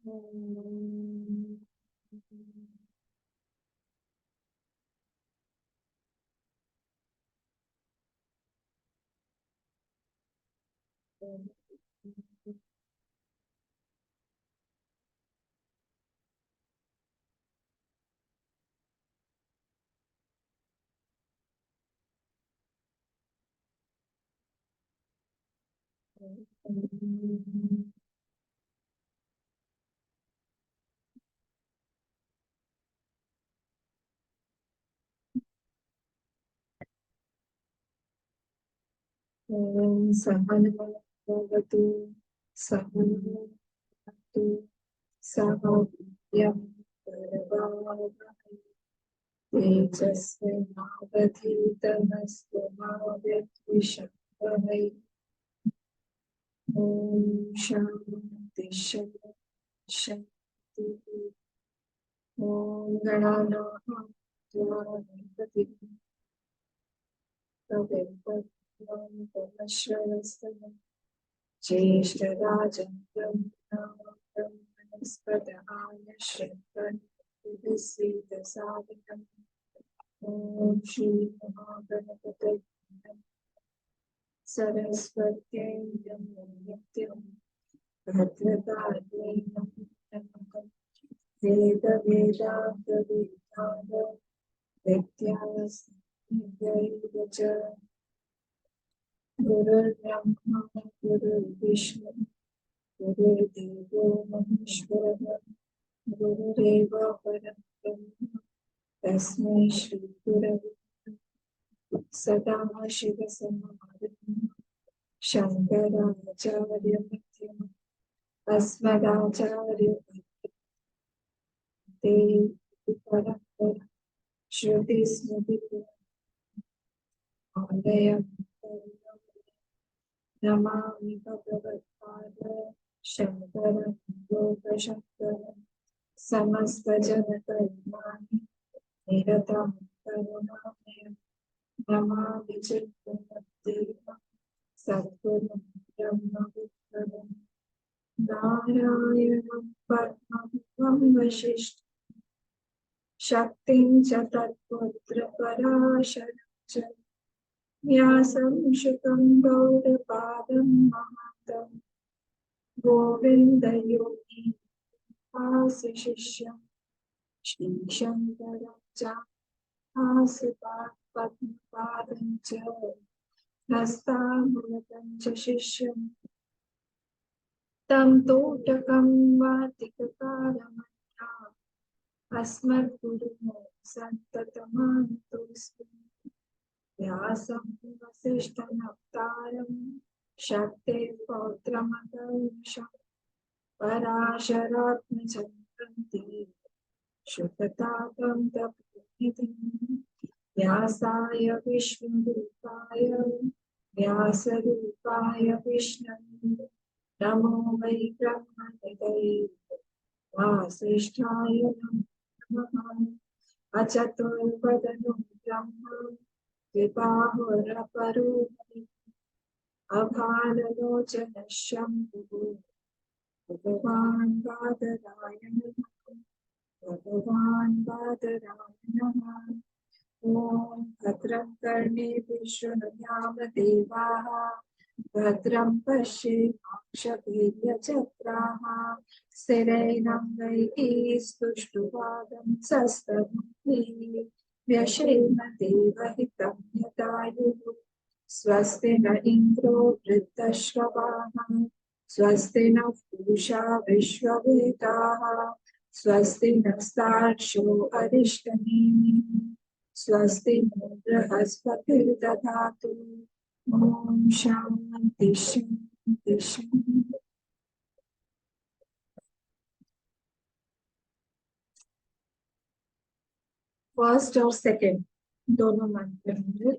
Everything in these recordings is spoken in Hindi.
ओम सहना भवतु सहना भुनक्तु सह वीर्यं करवावहै तेजस्विनावधीतमस्तु मा विद्विषावहै। ओम शांति शांति शांति। ओम गणानां त्वा गणपतिं कविं परमेश्वरस्तमं ज्येष्ठराजं ब्रह्मणां ब्रह्मणस्पतहाय श्रीमन्नमस्कृतसादनम्। ओम श्री महागणपतये नमः। सरस्वत्यै नमो नित्यं भद्रकाल्यै नमः। वेद वेदांत वेदांत विद्यासंगैव च गुरुर्ब्रह्मा गुरुर्विष्णु गुरुर्देवो महेश्वरः गुरुरेव परं ब्रह्म तस्मै श्री गुरवे सदाशिवसमारम्भं शङ्कराचार्यमध्यमम् अस्मदाचार्यपर्यन्ते परम्परा श्रुतिस्मृतिपुराणानामालयं नमामि भगवत्पाद शङ्करं लोकशङ्करं समस्तजनकल्याणाय निरतं करुणामयं नमामि चित्तमद्देवं सद्गुरुं ब्रह्मविद्वरं नारायणं परमं वसिष्ठं शक्तिं च तत्पुत्रपराशरं च व्यासं शुकं गौडपादं महान्तं गोविन्दयोगी शिष्यं श्रीशङ्करं च पद्मपादं च हस्तामृतं च शिष्यं तं तोटकं वातिककारमन्याम् अस्मद्गुरुं सन्ततमानतोऽस्मि। व्यासं वसिष्ठनप्तारं शक्तेः पौत्रमकल्मषं पराशरात्मजं वन्दे शुकतापं तपोनिधिं व्यासाय विष्णुरूपाय व्यासरूपाय विष्णवे नमो वै ब्रह्मनिधये वासिष्ठाय नमः। अचतुर्वदनो ब्रह्म विबाहुरपरो अभाललोचनः शम्भुः भगवान् बादरायणः भगवान् बादरायणः। ॐ भद्रं कर्णेभिः शृणुयाम देवाः भद्रं पश्येमाक्षभिर्यजत्राः स्थिरैरङ्गैः स्तुष्टुवागं व्यशेम देवहितं यदायुः स्वस्ति न इन्द्रो वृद्धश्रवाः स्वस्ति न पूषा विश्ववेदाः स्वस्ति नस्तार्क्ष्यो अरिष्टनेमिः स्वस्ति नो बृहस्पतिर्दधातु। ॐ शान्ति शान्ति शान्ति। फर्स्ट और सेकंड दोनों मंत्र होंगे।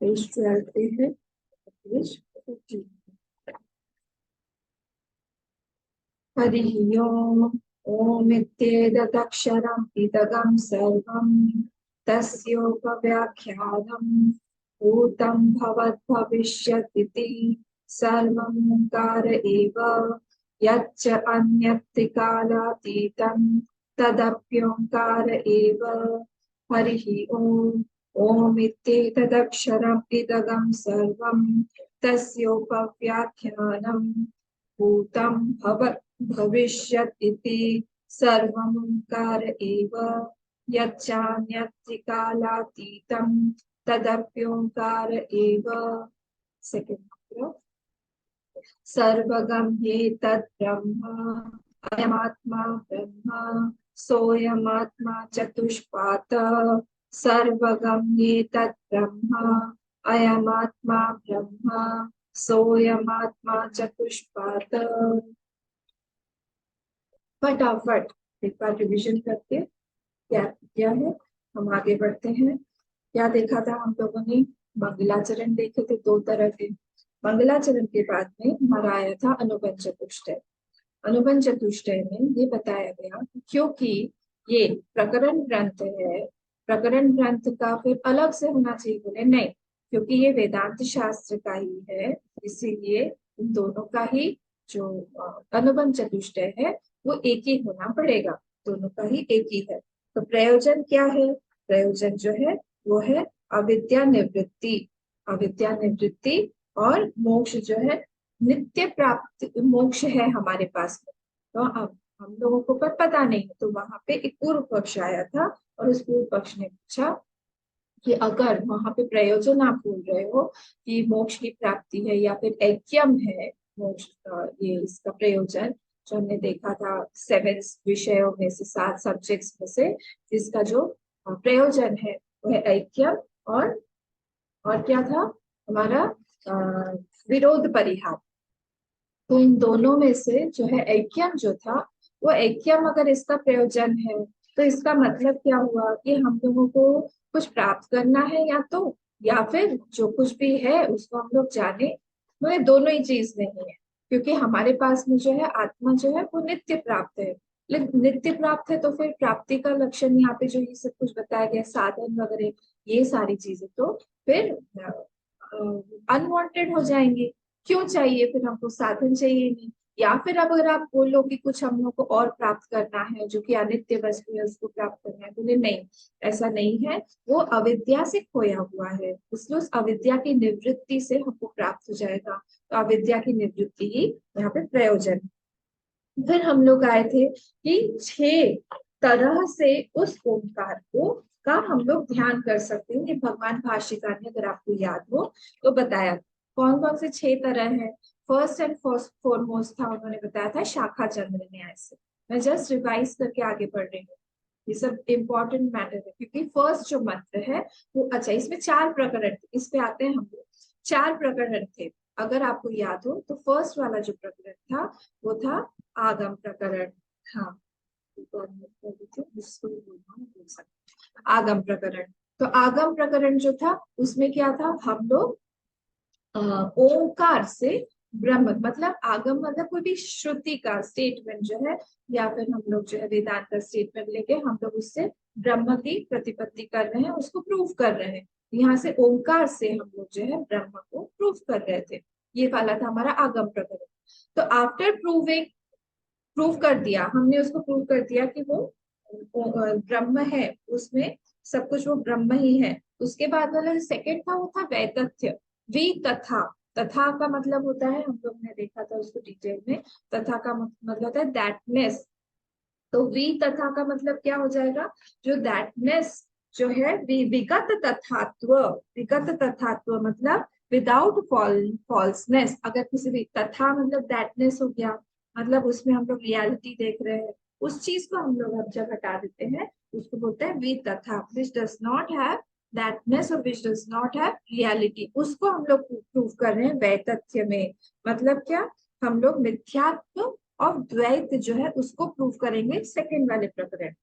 पेज 12 पे है, पेज 15। हरिः ओम्। ॐ इत्येतदक्षरम् इदगं सर्वं तस्योपव्याख्यानं भूतं भवद्भविष्यत् इति सर्वं ओंकार एव। यच्च अन्यत् कालातीतं तदप्योंकार एव हरिः ओम। ओम इत्येतदक्षरम् इदगं सर्वं तस्योपव्याख्यानं भूतं भविष्यत् इति सर्वमोङ्कार एव। यच्चान्यत् कालातीतं तदप्योंकार एव। सेकंड, सर्वगं ह्येतद् ब्रह्म अयमात्मा ब्रह्म सोऽयमात्मा चतुष्पादः। सर्वगं ह्येतद् ब्रह्म अयमात्मा ब्रह्म सोऽयमात्मा चतुष्पादः। फटाफट एक बार रिविजन करके क्या क्या है, हम आगे बढ़ते हैं। क्या देखा था हम लोगों ने? मंगलाचरण देखे थे दो तरह के। मंगलाचरण के बाद में हमारा आया था अनुबंध चतुष्टय। अनुबंध चतुष्टय में ये बताया गया कि क्योंकि ये प्रकरण ग्रंथ है, प्रकरण ग्रंथ का फिर अलग से होना चाहिए, बोले नहीं, क्योंकि ये वेदांत शास्त्र का ही है, इसीलिए इन दोनों का ही जो अनुबंध चतुष्टय है वो एक ही होना पड़ेगा, दोनों का ही एक ही है। तो प्रयोजन क्या है? प्रयोजन जो है वो है अविद्या निवृत्ति। अविद्या निवृत्ति और मोक्ष जो है, नित्य प्राप्त मोक्ष है हमारे पास में। तो अब हम लोगों को पर पता नहीं, तो वहां पे एक पूर्व पक्ष आया था और उस पूर्व पक्ष ने पूछा कि अगर वहां पे प्रयोजन आप बोल रहे हो कि मोक्ष की प्राप्ति है या फिर ऐक्यम है मोक्ष, ये इसका प्रयोजन जो हमने देखा था 7 विषयों में से, 7 सब्जेक्ट्स में से, जिसका जो प्रयोजन है वो है ऐक्यम और क्या था हमारा विरोध परिहार। तो इन दोनों में से जो है ऐक्यम जो था, वो ऐक्यम अगर इसका प्रयोजन है तो इसका मतलब क्या हुआ कि हम लोगों को कुछ प्राप्त करना है, या फिर जो कुछ भी है उसको हम लोग जाने। मतलब दोनों ही चीज नहीं है, क्योंकि हमारे पास में जो है आत्मा जो है वो नित्य प्राप्त है। लेकिन नित्य प्राप्त है तो फिर प्राप्ति का लक्षण यहाँ पे जो ये सब कुछ बताया गया, साधन वगैरह, ये सारी चीजें तो फिर अनवांटेड हो जाएंगी। क्यों चाहिए फिर? हमको साधन चाहिए नहीं। या फिर अब अगर आप बोलो कि कुछ हम लोग को और प्राप्त करना है जो कि अनित्य वस्तु है उसको प्राप्त करना है, बोले नहीं, ऐसा नहीं है, वो अविद्या से खोया हुआ है, इसलिए उस अविद्या की निवृत्ति से हमको प्राप्त हो जाएगा। तो अविद्या की निवृत्ति ही यहाँ पे प्रयोजन। फिर हम लोग आए थे कि 6 तरह से उस ओंकार को का हम लोग ध्यान कर सकते हैं। ये भगवान भाष्यकार ने, अगर आपको याद हो तो, बताया कौन कौन से 6 तरह है। फर्स्ट एंड फॉरमोस्ट था, उन्होंने बताया था शाखा चंद्र न्याय से। मैं जस्ट रिवाइज करके आगे बढ़ रही हूँ, ये सब इम्पोर्टेंट मैटर है, क्योंकि फर्स्ट जो मंत्र है वो, अच्छा इसमें 4 प्रकरण थे, इस पे आते हैं हम लोग। 4 प्रकरण थे, अगर आपको याद हो तो। फर्स्ट वाला जो प्रकरण था वो था आगम प्रकरण। हाँ, आगम प्रकरण। तो आगम प्रकरण जो था उसमें क्या था, हम लोग ओंकार से ब्रह्म, मतलब आगम मतलब कोई भी श्रुति का स्टेटमेंट जो है, या फिर हम लोग जो है वेदांत का स्टेटमेंट लेके हम लोग उससे ब्रह्म की प्रतिपत्ति कर रहे हैं, उसको प्रूव कर रहे हैं। यहाँ से ओंकार से हम लोग जो है ब्रह्म को प्रूव कर रहे थे। ये वाला था हमारा आगम प्रकरण। तो आफ्टर प्रूविंग, प्रूव कर दिया हमने, उसको प्रूव कर दिया कि वो ब्रह्म है, उसमें सब कुछ वो ब्रह्म ही है। उसके बाद वाला सेकंड था वो था वैतथ्य। वी तथा, तथा का मतलब होता है, हम लोग ने देखा था उसको डिटेल में, तथा का मतलब होता है दैटनेस। तो वी तथा का मतलब क्या हो जाएगा, जो दैटनेस जो है, विगत तथात्व। विगत तथात्व मतलब विदाउट फॉल्सनेस। अगर किसी भी, तथा मतलब दैटनेस हो गया, मतलब उसमें हम लोग रियलिटी देख रहे हैं, उस चीज को हम लोग अब जब हटा देते हैं उसको बोलते हैं वी तथा, विच डज नॉट हैव दैटनेस और which does not have reality, उसको हम लोग प्रूव कर रहे हैं वैतथ्य में। मतलब क्या, हम लोग मिथ्यात्व और द्वैत जो है उसको प्रूव करेंगे सेकंड वाले प्रकरण।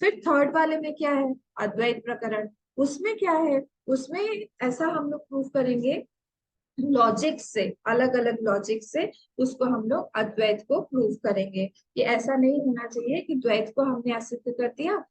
फिर थर्ड वाले में क्या है, अद्वैत प्रकरण। उसमें क्या है, उसमें ऐसा हम लोग प्रूव करेंगे लॉजिक से, अलग अलग लॉजिक से उसको हम लोग अद्वैत को प्रूव करेंगे। ये ऐसा नहीं होना चाहिए कि द्वैत को हमने असिद्ध कर दिया,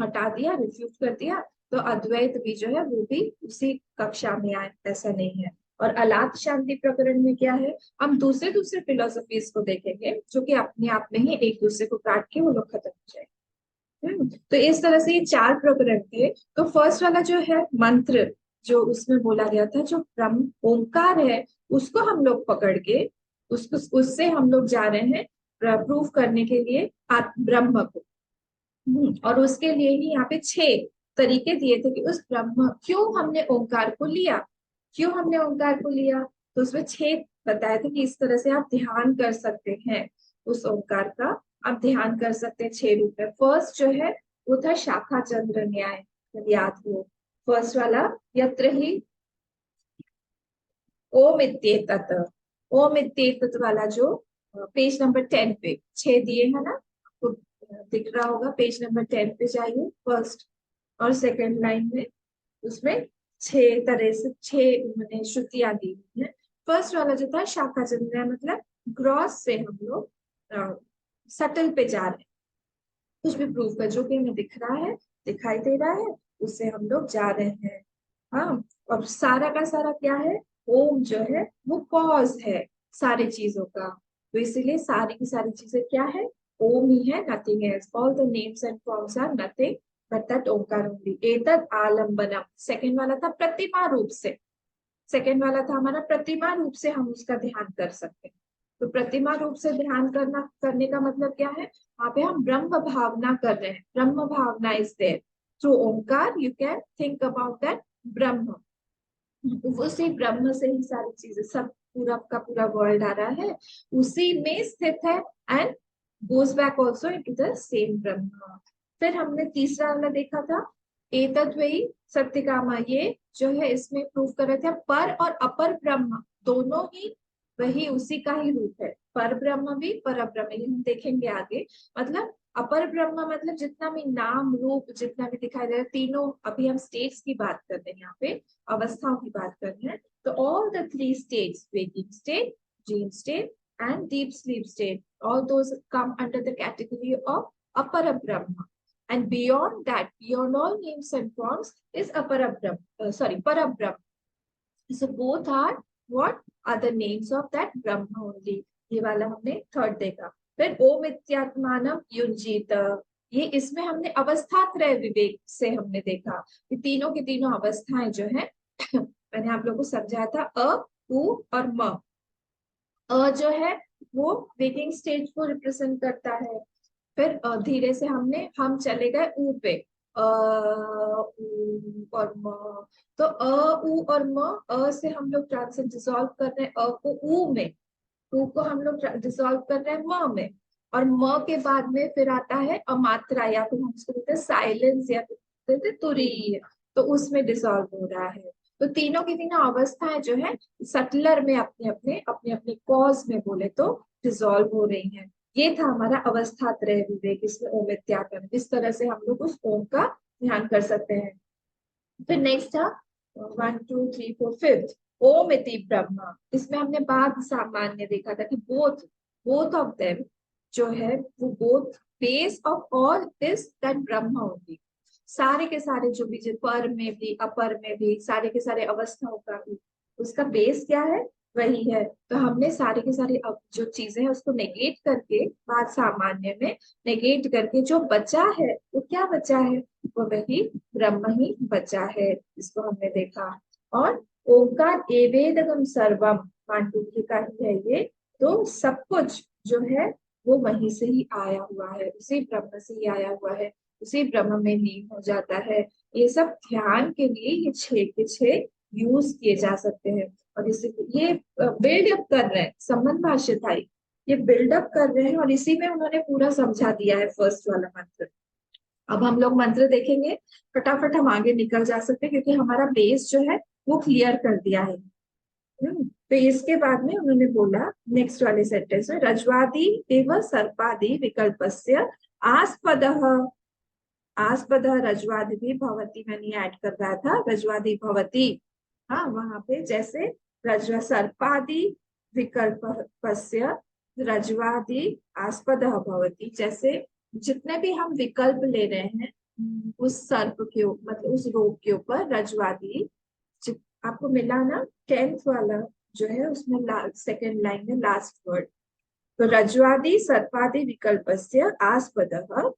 हटा दिया, रिफ्यूज कर दिया, तो अद्वैत भी जो है वो भी उसी कक्षा में आए, ऐसा नहीं है। और अलात शांति प्रकरण में क्या है, हम दूसरे दूसरे फिलोसफीज को देखेंगे जो कि अपने आप में ही एक दूसरे को काट के वो लोग खत्म हो जाएंगे। तो इस तरह से ये 4 प्रकरण थे। तो फर्स्ट वाला जो है मंत्र, जो उसमें बोला गया था, जो ब्रह्म ओंकार है, उसको हम लोग पकड़ के उसको उससे हम लोग जा रहे हैं प्रूव करने के लिए ब्रह्म को। और उसके लिए ही यहाँ पे 6 तरीके दिए थे कि उस ब्रह्म, क्यों हमने ओंकार को लिया, क्यों हमने ओंकार को लिया। तो उसमें 6 बताए थे कि इस तरह से आप ध्यान कर सकते हैं उस ओंकार का, आप ध्यान कर सकते हैं 6 रूप में। फर्स्ट जो है वो था शाखा चंद्र न्याय, यदि याद हो, फर्स्ट वाला, यत्र ही ओम इत्येतत्, ओम इत्येतत् वाला जो पेज नंबर 10 पे 6 दिए है ना, आपको दिख रहा होगा, पेज नंबर 10 पे जाइए, फर्स्ट और सेकंड लाइन में, उसमें 6 तरह से 6 मैंने श्रुतियां दी हुई है। फर्स्ट वाला जो था शाखा चंद्र, मतलब ग्रॉस से हम लोग सटल पे जा रहे हैं, कुछ भी प्रूव कर जो कि हमें दिख रहा है, दिखाई दे रहा है, उससे हम लोग जा रहे हैं। हाँ, और सारा का सारा क्या है, ओम जो है वो कॉज है सारी चीजों का, तो इसीलिए सारी की सारी चीजें क्या है, ओम ही है, nothing else, all the names and forms are nothing but that Omkar only. एतद आलम्बनम, सेकंड वाला था प्रतिमा रूप से, सेकंड वाला था हमारा प्रतिमा रूप से हम उसका ध्यान कर सकते हैं। तो प्रतिमा रूप से ध्यान करने का मतलब क्या है, वहां पे हम ब्रह्म भावना कर रहे हैं, ब्रह्म भावना is there through Omkara, you can think about that Brahman, उसी ब्रह्म से ही सारी चीजें, सब पूरा का पूरा वर्ल्ड आ रहा है, उसी में स्थित है, and goes back also into the same ब्रह्म। फिर हमने तीसरा वाला देखा था एतद्वयी सत्यकामा, ये जो है इसमें प्रूव कर रहे थे पर और अपर ब्रह्म दोनों ही वही उसी का ही रूप है, पर ब्रह्म भी पर ब्रह्म, ये हम देखेंगे आगे। मतलब अपर ब्रह्म मतलब जितना भी नाम रूप जितना भी दिखाई दे रहा है, तीनों, अभी हम स्टेट्स की बात कर रहे हैं यहाँ पे, अवस्थाओं की बात कर रहे हैं, तो all the 3 states, waking state, dream state and deep sleep state, all those come under the category of apara brahma, and beyond that, beyond all names and forms is apara brahma, sorry, para brahma. So both are what are the names of that brahma only। ये वाला हमने थर्ड देखा। फिर ओम इत्यात्मानम युंजीत, ये इसमें हमने अवस्थात्रय विवेक से हमने देखा कि तीनों की तीनों अवस्थाएं जो है मैंने आप लोगों को समझाया था, अ, उ और म। जो है वो वेकिंग स्टेज को रिप्रेजेंट करता है। फिर धीरे से हम चले गए ऊ पे, उ और म, तो उ और म, से हम लोग ट्रांसलेट डिसॉल्व कर रहे हैं अ को ऊ में, ऊ को हम लोग डिसॉल्व कर रहे हैं म में, और म के बाद में फिर आता है अमात्रा, या फिर हम उसको कहते हैं साइलेंस, या फिर कहते हैं तुरीय, तो उसमें डिसॉल्व हो रहा है। तो तीनों की तीनों अवस्थाएं जो है सटलर में अपने अपने अपने अपने कॉज में बोले तो डिसॉल्व हो रही हैं। ये था हमारा अवस्थात्रय विवेक, इसमें ओम इत्यात्मन, इस तरह से हम लोग उस ओम का ध्यान कर सकते हैं। फिर नेक्स्ट था 1 2 3 4 फिफ्थ ओम इति ब्रह्म, इसमें हमने बात सामान्य देखा था कि बोथ बोथ ऑफ देम जो है वो both base of all is that Brahma only, सारे के सारे जो भी, जो पर में भी अपर में भी, सारे के सारे अवस्थाओं का भी उसका बेस क्या है, वही है। तो हमने सारे के सारे अब जो चीजें हैं उसको नेगेट करके, बात सामान्य में नेगेट करके जो बचा है वो क्या बचा है, वो वही ब्रह्म ही बचा है, इसको हमने देखा। और ओंकार एवेदगम सर्वम, मांडुक्य का ही है ये, तो सब कुछ जो है वो वहीं से ही आया हुआ है, उसी ब्रह्म से ही आया हुआ है, उसी ब्रह्म में लीन हो जाता है। ये सब ध्यान के लिए ये 6 के 6 यूज किए जा सकते हैं। और इसी ये बिल्डअप कर रहे हैं, संबंध भाष्य था ये बिल्डअप कर रहे हैं, और इसी में उन्होंने पूरा समझा दिया है फर्स्ट वाला मंत्र। अब हम लोग मंत्र देखेंगे, फटाफट हम आगे निकल जा सकते हैं क्योंकि हमारा बेस जो है वो क्लियर कर दिया है। तो इसके बाद में उन्होंने बोला नेक्स्ट वाले सेंटेंस में, रज्वादि एवं सर्पादि विकल्पस्य आस्पदः, आस्पदः रज्वादि भी भवति, मैंने ऐड कर रहा था रज्वादि भवति। हाँ, वहां पे जैसे रज्वा सर्पादि विकल्पस्य रज्वादि आस्पदः भवति, जैसे जितने भी हम विकल्प ले रहे हैं उस सर्प के मतलब उस रोग के ऊपर रज्वादि आपको मिला ना 10th वाला जो है उसमें सेकंड लाइन में लास्ट वर्ड। तो रज्वादि सर्पादि विकल्पस्य आस्पदः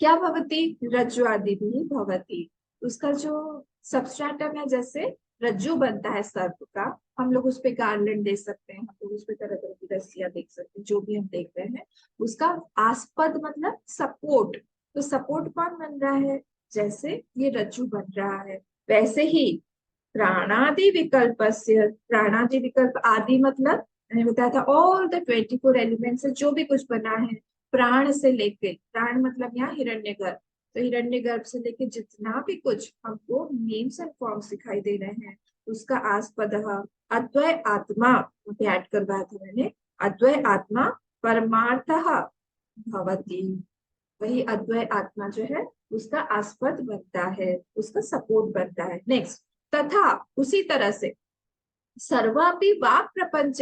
क्या भवति, रज्ज्वादिभिः भवति। उसका जो सबस्ट्रैटम है, जैसे रज्जु बनता है सर्प का, हम लोग उस पे गार्लैंड दे सकते हैं, हम लोग उस पे तरह तरह की रस्सियां देख सकते हैं, जो भी हम देख रहे हैं। उसका आस्पद मतलब सपोर्ट। तो सपोर्ट कौन बन रहा है, जैसे ये रज्जु बन रहा है वैसे ही प्राणादि विकल्पस्य, प्राणादि विकल्प आदि मतलब मैंने बताया था ऑल द 24 एलिमेंट से जो भी कुछ बना है, प्राण से लेके, प्राण मतलब यहाँ हिरण्यगर्भ, तो हिरण्यगर्भ से लेके जितना भी कुछ हमको नेम्स एंड फॉर्म्स दिखाई दे रहे हैं, उसका आस्पद अद्वय आत्मा ऐड करवाया था मैंने, अद्वय आत्मा परमार्थ भवती। वही अद्वय आत्मा जो है उसका आस्पद बनता है, उसका सपोर्ट बनता है। नेक्स्ट, तथा उसी तरह से सर्वापि वाक् प्रपंच,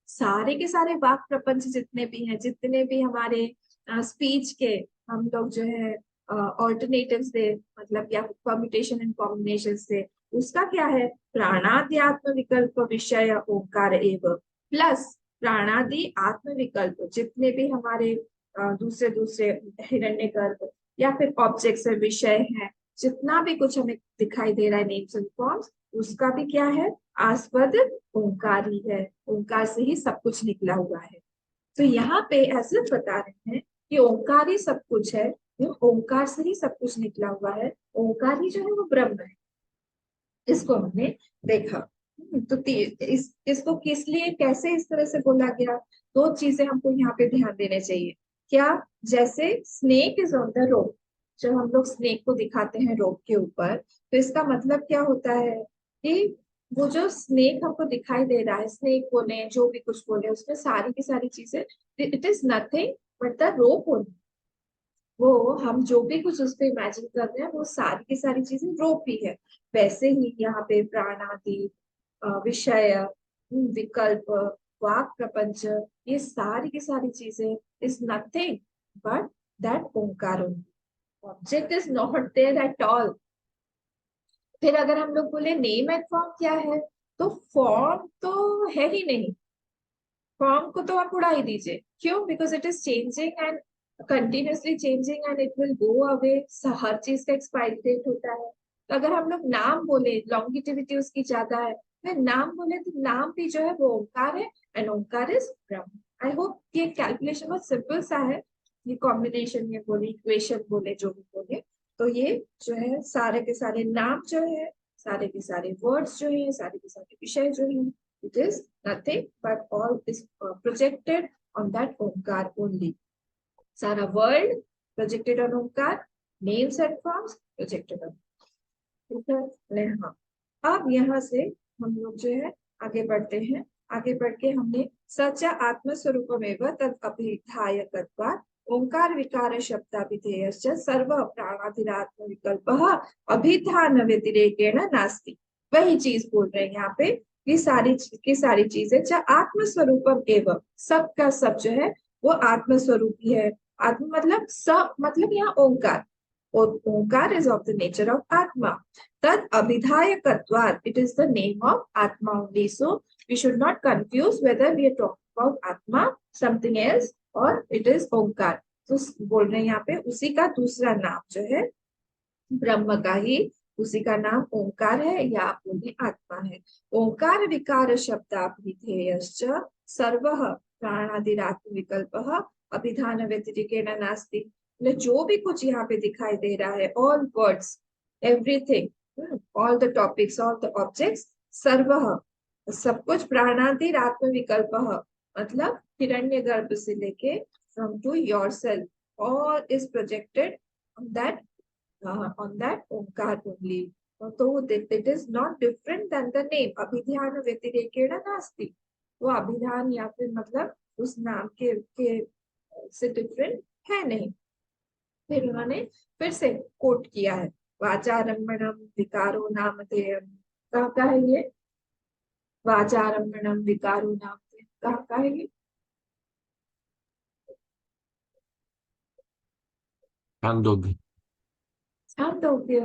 सारे के सारे वाक् प्रपंच जितने भी हैं, जितने भी हमारे स्पीच के हम लोग जो है ऑल्टरनेटिव्स दे, मतलब या परम्यूटेशन एंड कॉम्बिनेशन से, उसका क्या है, प्राणाद्यात्म विकल्प विषय ओंकार एव प्लस प्राणादि आत्म विकल्प जितने भी हमारे दूसरे दूसरे हिरण्यगर्भ या फिर ऑब्जेक्ट्स है, विषय है, जितना भी कुछ हमें दिखाई दे रहा है नेम्स एंड फॉर्म्स, उसका भी क्या है, आस्पद ओंकार ही है। ओंकार से ही सब कुछ निकला हुआ है। तो यहाँ पे ऐसे बता रहे हैं कि ओंकार ही सब कुछ है, ये ओंकार से ही सब कुछ निकला हुआ है, ओंकार ही जो है वो ब्रह्म है। इसको हमने देखा। तो इसको किस लिए कैसे इस तरह से बोला गया, दो चीजें हमको यहाँ पे ध्यान देने चाहिए। क्या, जैसे snake is on the rope, जब हम लोग स्नेक को दिखाते हैं रोप के ऊपर, तो इसका मतलब क्या होता है कि वो जो स्नेक हमको दिखाई दे रहा है, स्नेक बोले जो भी कुछ बोले, उसमें सारी की सारी चीजें, it is nothing but the rope only. वो हम जो भी कुछ उस पे इमेजिन कर रहे हैं वो सारी की सारी चीजें रोप ही है। वैसे ही यहाँ पे प्राणादि विषय विकल्प वाक प्रपंच, ये सारी की सारी चीजें is nothing but that Omkar only, object is not there at all. फिर अगर हम लोग बोले नेम एंड फॉर्म क्या है, तो फॉर्म तो है ही नहीं, फॉर्म को तो आप उड़ा ही दीजिए। क्यों, because it is changing and continuously changing and it will go away, हर चीज का एक्सपायरी डेट होता है। तो अगर हम लोग नाम बोले, लॉन्गिटिविटी उसकी ज्यादा है, फिर नाम बोले तो नाम भी जो है वो ओंकार है, and Omkar is Brahma. I hope ये कैलकुलेशन बहुत सिंपल सा है, ये कॉम्बिनेशन ये बोले, इक्वेशन बोले, जो भी बोले, तो ये जो है सारे के सारे नाम जो है, सारे के सारे वर्ड्स जो है, सारे के सारे विषय जो है, it is nothing but all is projected on that Omkar only. सारा world projected on Omkar, names and forms projected on, ठीक है। हाँ, अब यहाँ से हम लोग जो है आगे बढ़ते हैं। आगे बढ़ के हमने सच आत्मस्वरूपमेव तद अभिधायकत्वात् ओंकार विकार शब्दाभिधेयश्च सर्व प्राणाधिरात्म विकल्पः अभिधान व्यतिरेकेण नास्ति। वही चीज बोल रहे हैं यहाँ पे कि सारी की सारी चीजें चाहे आत्मस्वरूपम एवं, सब का सब जो है वो आत्मस्वरूप ही है। आत्म मतलब सब, मतलब यहाँ ओंकार, और ओंकार is of the nature of atma, tad abhidhayakatvat, it is the name of atma only. So we should not confuse whether we are talking about atma, something else, or it is ओंकार। तो बोल रहे हैं यहाँ पे उसी का दूसरा नाम जो है ब्रह्म का ही, उसी का नाम ओंकार है, या आप बोलिए आत्मा है। ओंकार विकार शब्दाभिधेयश्च सर्वः प्राणादिरात्म विकल्पः अभिधान व्यतिरेकेण नास्ति। जो भी कुछ यहाँ पे दिखाई दे रहा है, all words, everything, all the topics, all the objects, सर्वः सब कुछ, प्राणादिरात्म विकल्पः मतलब हिरण्यगर्भ से लेके from to yourself, all is projected on that Omkar only. तो it is not different than the name, अभिधान व्यतिरेकेण नास्ति, वो अभिधान या फिर मतलब उस नाम के से डिफरेंट है नहीं। फिर उन्होंने फिर से कोट किया है, वाचारम्भणम विकारो नामधेयम, कहाँ का है ये, वाचारम्भणम विकारो नामधेयम कहाँ का है ये, छांदोग्य। छांदोग्य,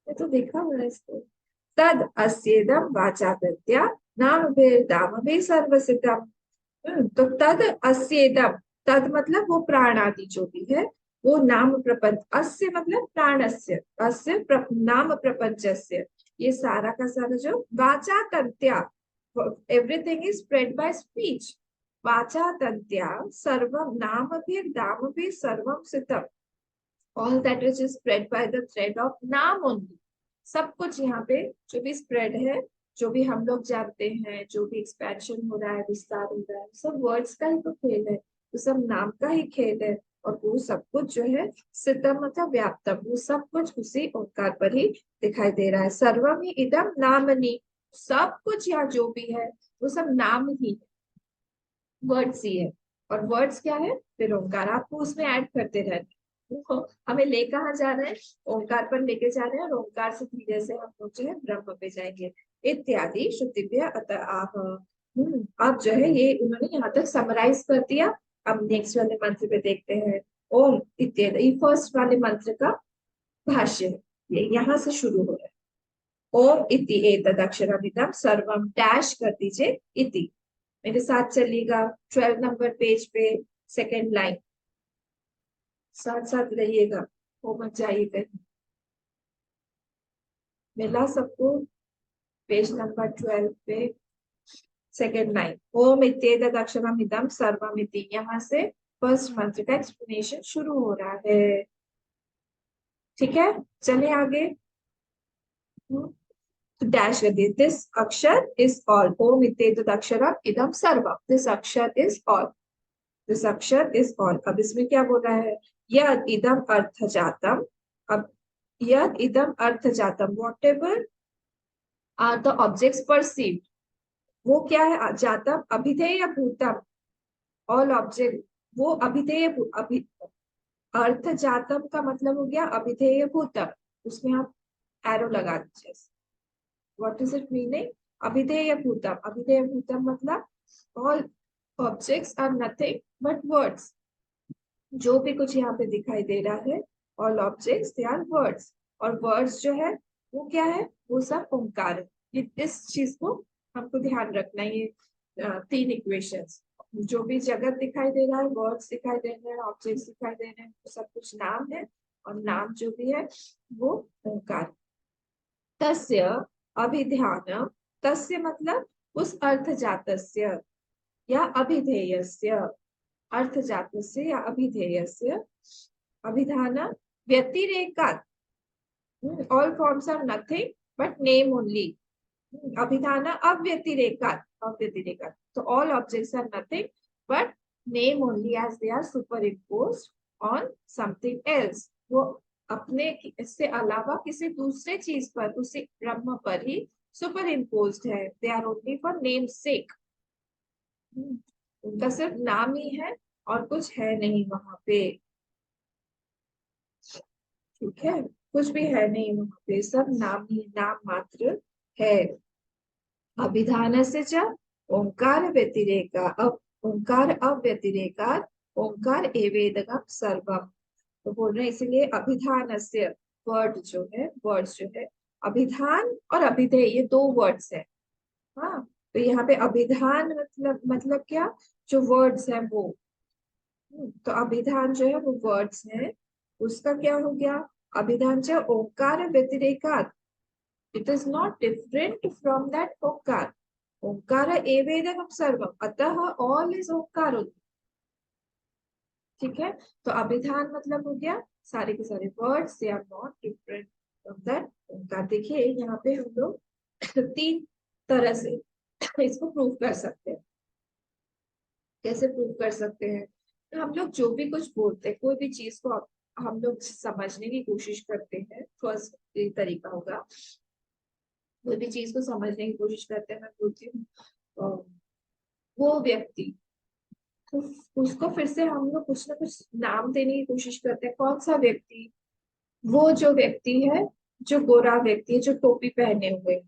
ये तो देखा हुआ है इसको। तद अस्येदम वाचा प्रत्या नाम भेर दाम भी सर्वसितम। तो तद अस्येदम, तद मतलब वो प्राण आदि जो भी है, वो नाम प्रपंच, अस्य मतलब प्राणस्य, अस्य नाम प्रपंचस्य, ये सारा का सारा जो वाचा तंत्या, everything is spread by speech, वाचा तंत्या सर्वम नाम भी दाम भी सर्वम सितम, all that is spread by the thread of नाम ओनली। सब कुछ यहाँ पे जो भी स्प्रेड है, जो भी हम लोग जानते हैं, जो भी एक्सपेंशन हो रहा है, विस्तार हो रहा है, सब वर्ड्स का ही तो खेल है, तो सब नाम का ही खेल है। और वो सब कुछ जो है सितम मतलब व्याप्तम, वो सब कुछ उसी ओंकार पर ही दिखाई दे रहा है। सर्वम ही इदम नामनी, सब कुछ यहाँ जो भी है वो सब नाम ही है, वर्ड्स ही है। और वर्ड्स क्या है, फिर ओंकार, आपको उसमें ऐड करते रहना है। देखो हमें ले कहाँ जा रहे हैं, ओंकार पर लेके जा रहे हैं, और ओंकार से धीरे से हम लोग जो है ब्रह्म पे जाएंगे। इत्यादि श्रुतिभ्य अतः आह। अब जो है ये उन्होंने यहाँ तक समराइज कर दिया। अब नेक्स्ट वाले मंत्र पे देखते हैं। ओम इत्यादि, फर्स्ट वाले मंत्र का भाष्य है, ये यहाँ से शुरू हो रहा है। ओम इति एतद अक्षरमिदं सर्वम, डैश कर दीजिए इति, मेरे साथ चलिएगा 12 नंबर पेज पे, सेकेंड लाइन, साथ साथ रहिएगा, वो मत जाइए कहीं। मिला सबको? पेज नंबर 12 पे सेकेंड लाइन, ओम इत्येतद अक्षरम इदम सर्वम इति, यहाँ से फर्स्ट मंत्र का एक्सप्लेनेशन शुरू हो रहा है। ठीक है, चलिए आगे। तो डैश कर दिए, दिस अक्षर इज ऑल, ओम इत्येतद अक्षरम इदम सर्वम, दिस अक्षर इज ऑल, दिस अक्षर इज ऑल। अब इसमें क्या बोला है, यद इदम अर्थ जातम। अब यद इदम अर्थ जातम, whatever are the objects perceived, वो क्या है, जातम अभिधेय या भूतम, ऑल ऑब्जेक्ट, वो अभिधेय अभि अर्थ जातम का मतलब हो गया अभिधेय भूतम, उसमें आप एरो लगा दीजिए। व्हाट इज इट मीनिंग, अभिधेय भूतम, अभिधेय भूतम मतलब all objects are nothing but words, जो भी कुछ यहाँ पे दिखाई दे रहा है, all objects they are words, और वर्ड्स जो है वो क्या है, वो सब ओंकार है। इस चीज को हमको ध्यान रखना है। ये तीन इक्वेशंस, जो भी जगत दिखाई दे रहा है, वर्ड्स दिखाई दे रहे हैं, ऑब्जेक्ट्स दिखाई दे रहे हैं, वो सब कुछ नाम है, और नाम जो भी है वो ओंकार। तस्य अभिध्यान, तस्य मतलब उस अर्थ जातस्य या अभिधेयस्य, अर्थ जातस्य या अभिधेयस्य, अभिधान व्यतिरेकात्, all forms are nothing but name only, अभिधान अव्यतिरेकात्, अव्यतिरेकात्, तो all objects are nothing but name only as they are superimposed on something else, वो अपने इससे अलावा किसी दूसरे चीज पर, उसी ब्रह्म पर ही सुपर इम्पोज्ड है, they are only for namesake, उनका सिर्फ नाम ही है और कुछ है नहीं वहां पे। ठीक है, कुछ भी है नहीं वहां पे, सब नाम ही, नाम मात्र है। अभिधान से च ओंकार व्यतिरेका, अब ओंकार अव्यतिरेका, ओंकार एवेदगम सर्वम, तो बोल रहे हैं इसीलिए अभिधान से, वर्ड जो है, वर्ड्स जो है, अभिधान और अभिधेय ये दो वर्ड्स है। हाँ, तो यहाँ पे अभिधान मतलब क्या, जो वर्ड्स है वो, तो अभिधान जो है वो वर्ड्स है, उसका क्या हो गया, अभिधान से ओंकार व्यतिरेकात्, it is not different from that Omkara, Omkara एवेदम सर्वम, अतः ऑल इज ओंकार। ठीक है, तो अभिधान मतलब हो गया सारे के सारे words, they are not different from that Omkara. देखिए यहाँ पे हम लोग तीन तरह से इसको प्रूव कर सकते हैं। कैसे प्रूव कर सकते हैं, तो हम लोग जो भी कुछ बोलते हैं, कोई भी चीज को हम लोग समझने की कोशिश करते हैं, फर्स्ट तरीका होगा, कोई भी चीज को समझने की कोशिश करते हैं, मैं बोलती हूँ वो व्यक्ति, तो उसको फिर से हम लोग कुछ ना कुछ नाम देने की कोशिश करते हैं, कौन सा व्यक्ति, वो जो व्यक्ति है, जो गोरा व्यक्ति है, जो टोपी पहने हुए,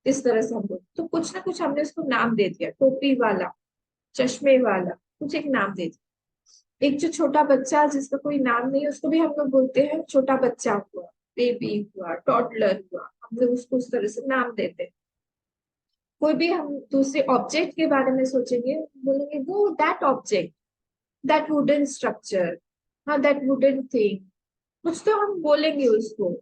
इस तरह से हम लोग, तो कुछ ना कुछ हमने उसको नाम दे दिया, टोपी वाला, चश्मे वाला, कुछ एक नाम दे दिया। एक जो छोटा बच्चा जिसका कोई नाम नहीं, उसको भी हम लोग बोलते हैं छोटा बच्चा हुआ, बेबी हुआ, टॉडलर हुआ, हम लोग उसको उस तरह से नाम देते हैं। कोई भी हम दूसरे ऑब्जेक्ट के बारे में सोचेंगे, बोलेंगे वो that object, that wooden structure, हाँ दैट वुडन थिंग, कुछ तो हम बोलेंगे उसको,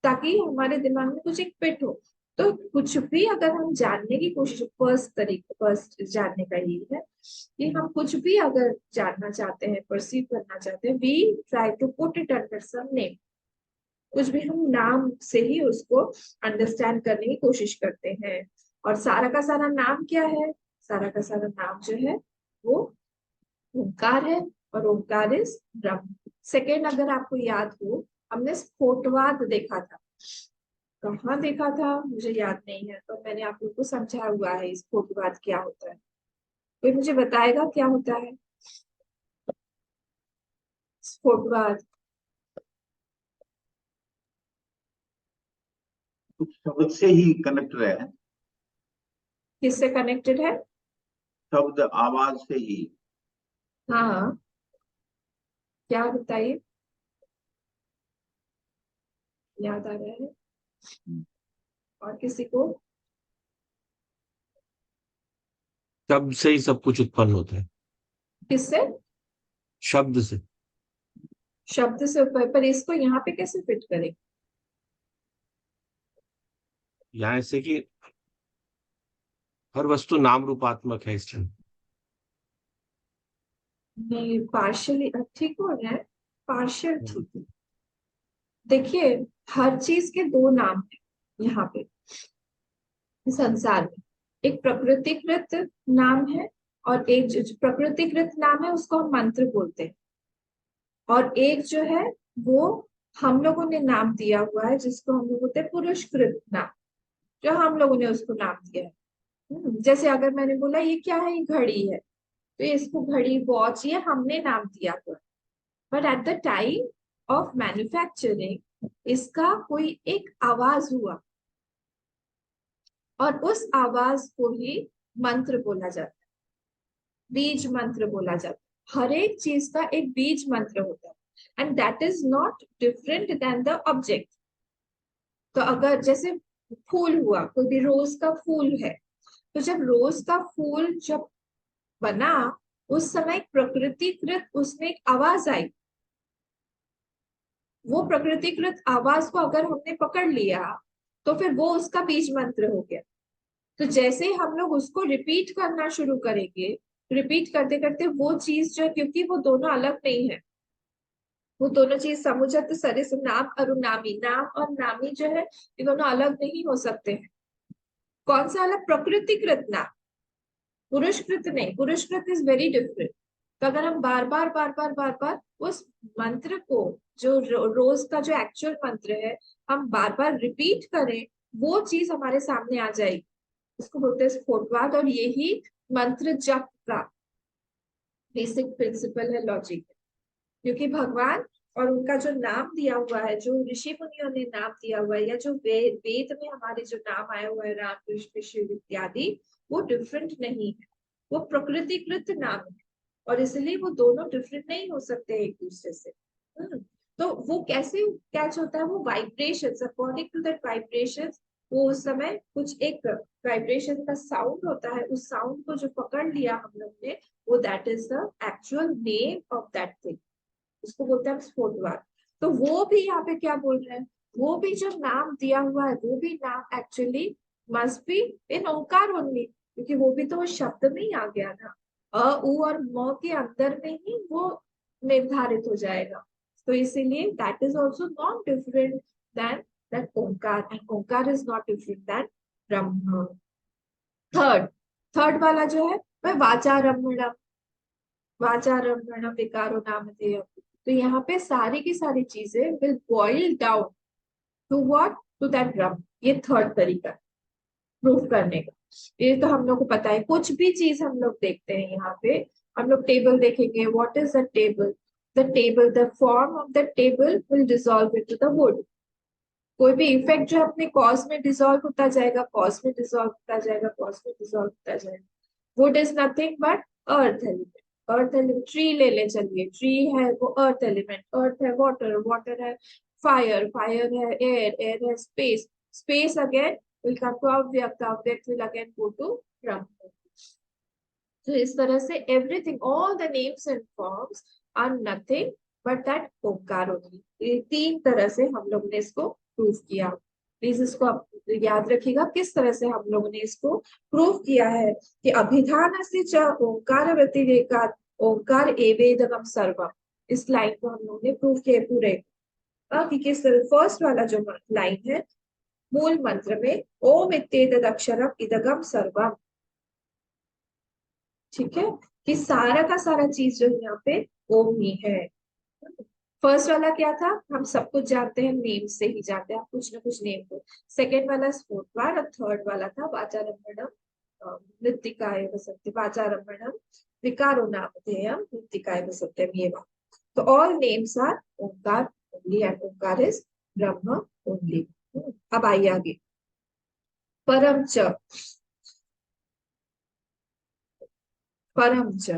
ताकि हमारे दिमाग में कुछ एक फिट हो। तो कुछ भी अगर हम जानने की कोशिश, फर्स्ट जानने का यही है कि हम कुछ भी अगर जानना चाहते हैं, परसीव करना चाहते हैं, we try to put it under some name. कुछ भी हम नाम से ही उसको अंडरस्टैंड करने की कोशिश करते हैं। और सारा का सारा नाम क्या है? सारा का सारा नाम जो है वो ओंकार है, और ओंकार इज ब्रह्म। सेकेंड, अगर आपको याद हो, हमने स्फोटवाद देखा था। कहाँ देखा था मुझे याद नहीं है, पर मैंने आप लोग को समझाया हुआ है स्फोटवाद क्या होता है। कोई मुझे बताएगा क्या होता है स्फोटवाद? कुछ शब्द से ही कनेक्ट है। किससे कनेक्टेड है? शब्द आवाज से ही। हाँ हाँ, क्या बताइए, याद आ रहा है और किसी को? शब्द से ही सब कुछ उत्पन्न होता है। किससे? शब्द से। शब्द से ऊपर, पर इसको यहाँ पे कैसे फिट करें? यहाँ ऐसे कि हर वस्तु नाम रूपात्मक है इस क्षण। नहीं, पार्शियली ठीक हो रहा है, पार्शियल ठीक है। देखिए, हर चीज के दो नाम है यहाँ पे संसार में। एक प्रकृतिकृत नाम है, और एक जो प्रकृतिकृत नाम है उसको हम मंत्र बोलते हैं। और एक जो है वो हम लोगों ने नाम दिया हुआ है, जिसको हम लोग बोलते हैं पुरुषकृत नाम, जो हम लोगों ने उसको नाम दिया है। जैसे अगर मैंने बोला ये क्या है, ये घड़ी है, तो इसको घड़ी, वॉच, ये हमने नाम दिया हुआ है। But at the time of manufacturing इसका कोई एक आवाज हुआ, और उस आवाज को ही मंत्र बोला जाता है, बीज मंत्र बोला जाता है। हर एक चीज का एक बीज मंत्र होता है, and that is not different than the object. तो अगर जैसे फूल हुआ, कोई भी रोज का फूल है, तो जब रोज का फूल जब बना, उस समय एक प्रकृतिकृत उसमें एक आवाज आई। वो प्रकृतिकृत आवाज को अगर हमने पकड़ लिया, तो फिर वो उसका बीज मंत्र हो गया। तो जैसे ही हम लोग उसको रिपीट करना शुरू करेंगे, रिपीट करते करते वो चीज जो, क्योंकि वो दोनों अलग नहीं है, वो दोनों चीज समुचत सरिस नाम अनुनामी, नाम और नामी जो है ये दोनों अलग नहीं हो सकते हैं। कौन सा अलग? प्रकृतिकृत नाम, पुरुषकृत नहीं। पुरुषकृत इज वेरी डिफरेंट। तो अगर हम बार बार बार बार बार बार उस मंत्र को, जो रोज का जो एक्चुअल मंत्र है, हम बार बार रिपीट करें, वो चीज हमारे सामने आ जाएगी। इसको बोलते हैं स्फोटवाद। और यही मंत्र जप का बेसिक प्रिंसिपल है, लॉजिक। क्योंकि भगवान और उनका जो नाम दिया हुआ है, जो ऋषि मुनियों ने नाम दिया हुआ है, या जो वेद में हमारे जो नाम आया हुआ है, राम कृष्ण शिव इत्यादि, वो डिफरेंट नहीं है, वो प्रकृतिकृत नाम है। और इसलिए वो दोनों डिफरेंट नहीं हो सकते एक दूसरे से। तो वो कैसे कैच होता है? वो vibration, according to that vibration, वो उस समय कुछ एक वाइब्रेशन का साउंड होता है, उस साउंड को जो पकड़ लिया हम लोग ने, वो that is the actual name of that thing. उसको बोलते हैं स्फोटवाद। तो वो भी यहाँ पे क्या बोल रहे हैं, वो भी जो नाम दिया हुआ है, वो भी नाम actually must be in Omkar only, क्योंकि वो भी तो वो शब्द में ही आ गया ना, अ उ और म के अंदर में ही वो निर्धारित हो जाएगा। तो इसीलिए that is also not different than that Omkar, and Omkar is not different than Brahman. Third, third वाला जो है वह वाचारम्भणम, वाचारम्भणम विकारो नामधेयम। तो यहाँ पे सारी की सारी चीजें will boil down to what, to that Brahman. ये थर्ड तरीका प्रूफ करने का। ये तो हम लोग को पता है। कुछ भी चीज हम लोग देखते हैं यहाँ पे, हम लोग टेबल देखेंगे, what is the table? The table, the form of the table will dissolve into the wood. कोई भी इफेक्ट जो अपने कॉज में डिसॉल्व होता जाएगा, कॉज में डिसॉल्व होता जाएगा, कॉज में डिसॉल्व होता जाएगा। Would is nothing but earth element. Earth element, tree ले ले, चलिए ट्री है वो अर्थ एलिमेंट, अर्थ है वाटर, वाटर है फायर, फायर है एयर, एयर है space. space again will come to avyakt, avyakt will again go to Brahma. तो इस तरह से everything, all the names and forms are nothing but that Onkar only. ये तीन तरह से हम लोग ने इसको प्रूव किया. प्लीज इसको आप याद रखिएगा किस तरह से हम लोगों ने इसको प्रूव किया है कि अभिधानस्य च ओंकार व्यतिरेकात् ओंकार एवेदगम सर्वम. इस लाइन को हम लोगों ने प्रूव किया पूरे कि किस तरह. फर्स्ट वाला जो लाइन है मूल मंत्र में ओम इत्येतद् अक्षरम इदगम सर्वम, ठीक है, कि सारा का सारा चीज जो है यहाँ पे ओम ही है. फर्स्ट वाला क्या था, हम सब कुछ जानते हैं, नेम से ही जानते हैं, कुछ ना कुछ नेम को. सेकेंड वाला स्फोटवार और थर्ड वाला था वाचारम्भणम मृत्तिकाय वसत्यम, वाचारम्भणम विकारो नामधेयम मृत्तिकाय वसत्यम. ये बात. तो all names are Omkar only and Omkar is Brahman only. अब आइए आगे. परम च, परम च